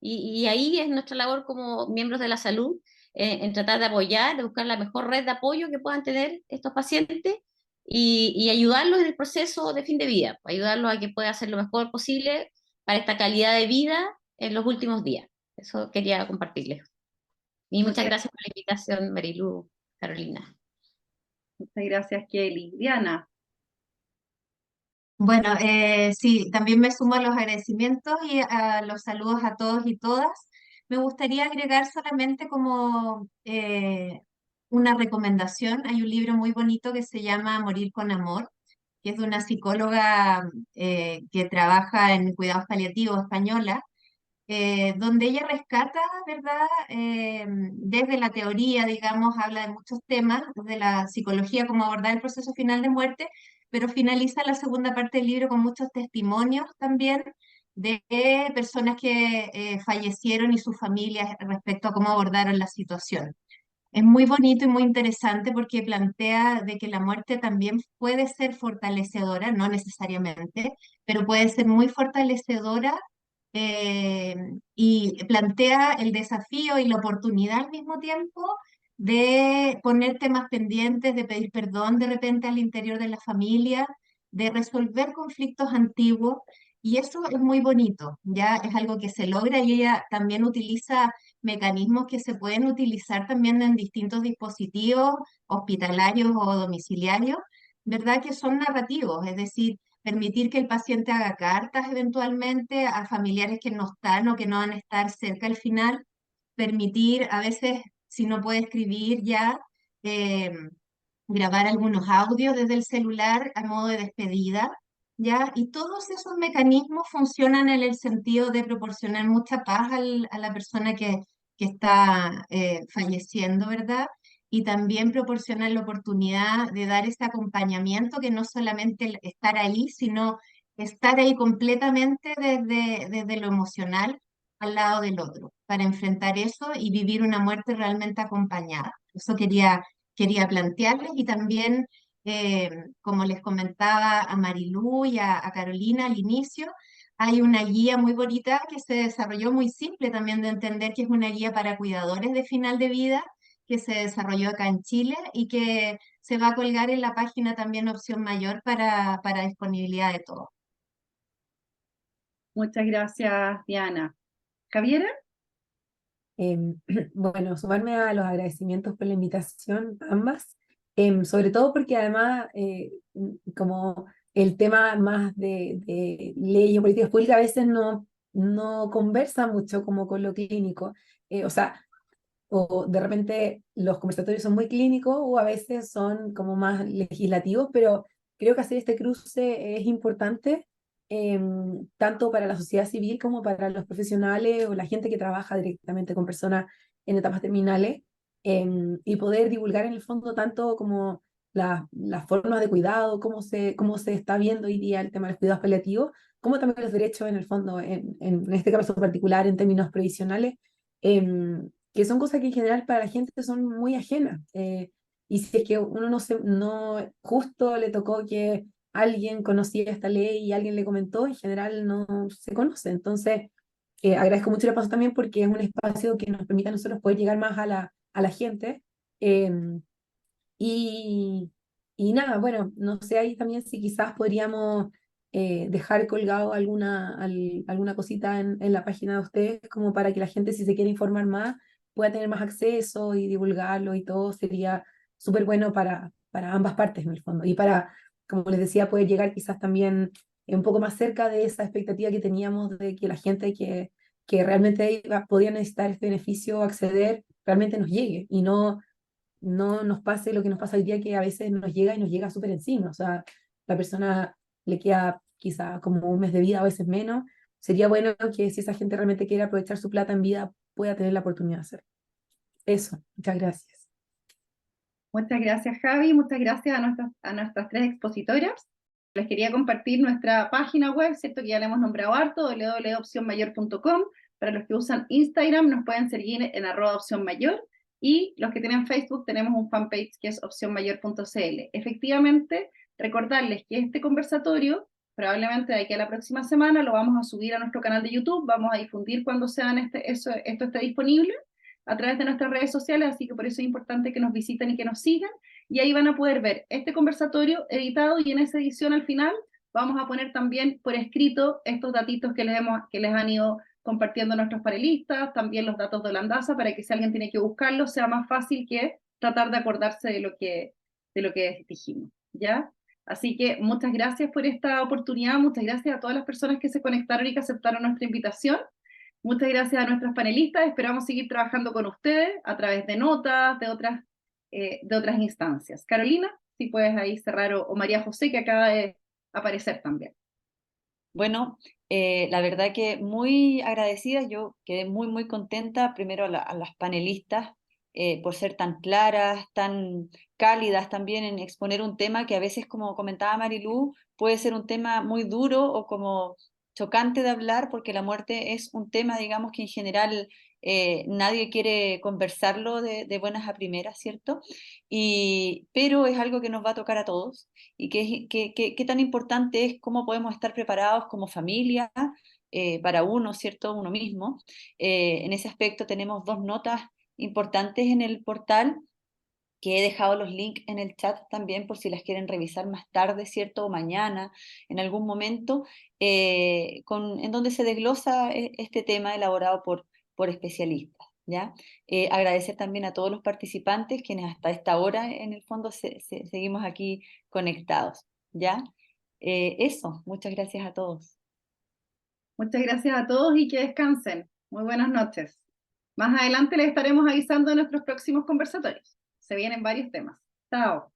Y ahí es nuestra labor como miembros de la salud, en tratar de apoyar, de buscar la mejor red de apoyo que puedan tener estos pacientes y ayudarlos en el proceso de fin de vida, ayudarlos a que puedan hacer lo mejor posible para esta calidad de vida en los últimos días. Eso quería compartirles. Y muchas Muchas, gracias por la invitación, Marilu, Carolina. muchas gracias, Kelly. Diana, Bueno, sí, también me sumo a los agradecimientos y a los saludos a todos y todas. Me gustaría agregar solamente como una recomendación. Hay un libro muy bonito que se llama Morir con Amor, que es de una psicóloga que trabaja en cuidados paliativos española, donde ella rescata, ¿verdad? Desde la teoría, digamos, habla de muchos temas, de la psicología, cómo abordar el proceso final de muerte, pero finaliza la segunda parte del libro con muchos testimonios también de personas que fallecieron y sus familias respecto a cómo abordaron la situación. Es muy bonito y muy interesante porque plantea de que la muerte también puede ser fortalecedora, no necesariamente, pero puede ser muy fortalecedora, eh, y plantea el desafío y la oportunidad al mismo tiempo de poner temas pendientes, de pedir perdón de repente al interior de la familia, de resolver conflictos antiguos. Y eso es muy bonito, ya es algo que se logra y ella también utiliza mecanismos que se pueden utilizar también en distintos dispositivos hospitalarios o domiciliarios, ¿verdad? Que son narrativos, es decir, permitir que el paciente haga cartas eventualmente a familiares que no están o que no van a estar cerca al final, permitir a veces, si no puede escribir ya, eh, grabar algunos audios desde el celular a modo de despedida, ¿ya? Y todos esos mecanismos funcionan en el sentido de proporcionar mucha paz a la persona que está falleciendo, ¿verdad? Y también proporcionar la oportunidad de dar ese acompañamiento, que no solamente estar ahí, sino estar ahí completamente desde lo emocional al lado del otro, para enfrentar eso y vivir una muerte realmente acompañada. Eso quería plantearles y también, como les comentaba a Marilú y a Carolina al inicio, hay una guía muy bonita que se desarrolló, muy simple también de entender, que es una guía para cuidadores de final de vida, que se desarrolló acá en Chile y que se va a colgar en la página también Opción Mayor para disponibilidad de todos. muchas gracias, Diana. Javiera, Em, bueno, sumarme a los agradecimientos por la invitación, ambas, sobre todo porque además, como el tema más de ley o políticas públicas a veces no conversa mucho como con lo clínico, o sea, o de repente los conversatorios son muy clínicos o a veces son como más legislativos, pero creo que hacer este cruce es importante, tanto para la sociedad civil como para los profesionales o la gente que trabaja directamente con personas en etapas terminales, y poder divulgar en el fondo tanto como las formas de cuidado, cómo se está viendo hoy día el tema de los cuidados paliativos, como también los derechos en el fondo, en este caso particular en términos previsionales, que son cosas que en general para la gente son muy ajenas. Y si es que uno no justo le tocó que alguien conocía esta ley y alguien le comentó, en general no se conoce. Entonces, agradezco mucho el paso también porque es un espacio que nos permite a nosotros poder llegar más a la gente. em, y, y nada, bueno, no sé ahí también si quizás podríamos dejar colgado alguna cosita en la página de ustedes, como para que la gente, si se quiere informar más, pueda tener más acceso y divulgarlo y todo. Sería súper bueno para ambas partes en el fondo. Y para, como les decía, poder llegar quizás también un poco más cerca de esa expectativa que teníamos de que la gente que realmente podía necesitar este beneficio, acceder, realmente nos llegue y no nos pase lo que nos pasa hoy día, que a veces nos llega y nos llega súper encima. O sea, la persona le queda quizá como un mes de vida, a veces menos. Sería bueno que si esa gente realmente quiere aprovechar su plata en vida, pueda tener la oportunidad de hacerlo. Eso, muchas gracias. Muchas gracias, Javi. Muchas gracias a nuestras tres expositoras. Les quería compartir nuestra página web, ¿cierto? Que ya le hemos nombrado harto, www.opcionmayor.com. Para los que usan Instagram, nos pueden seguir en @opcionmayor. Y los que tienen Facebook, tenemos un fanpage que es opcionmayor.cl. Efectivamente, recordarles que este conversatorio, probablemente de aquí a la próxima semana, lo vamos a subir a nuestro canal de YouTube, vamos a difundir cuando esto esté disponible a través de nuestras redes sociales, así que por eso es importante que nos visiten y que nos sigan, y ahí van a poder ver este conversatorio editado, y en esa edición al final vamos a poner también por escrito estos datitos que les han ido compartiendo nuestros panelistas, también los datos de Holandaza, para que si alguien tiene que buscarlos sea más fácil que tratar de acordarse de lo que dijimos, ¿ya? Así que muchas gracias por esta oportunidad, muchas gracias a todas las personas que se conectaron y que aceptaron nuestra invitación. Muchas gracias a nuestros panelistas, esperamos seguir trabajando con ustedes a través de notas, de otras instancias. Carolina, si puedes ahí cerrar, o María José, que acaba de aparecer también. Bueno, la verdad que muy agradecida, yo quedé muy, muy contenta, primero a las panelistas, por ser tan claras, tan cálidas también en exponer un tema que a veces, como comentaba Marilú, puede ser un tema muy duro o como chocante de hablar, porque la muerte es un tema, digamos, que en general nadie quiere conversarlo de buenas a primeras, ¿cierto? Pero es algo que nos va a tocar a todos, y qué tan importante es cómo podemos estar preparados como familia para uno, ¿cierto? Uno mismo. En ese aspecto tenemos dos notas importantes en el portal, que he dejado los links en el chat también por si las quieren revisar más tarde, ¿cierto? O mañana, en algún momento, en donde se desglosa este tema elaborado por especialistas, ¿ya? Agradecer también a todos los participantes, quienes hasta esta hora, en el fondo, seguimos aquí conectados, ¿ya? Eso, muchas gracias a todos. Muchas gracias a todos y que descansen. Muy buenas noches. Más adelante les estaremos avisando de nuestros próximos conversatorios. Se vienen varios temas. Chao.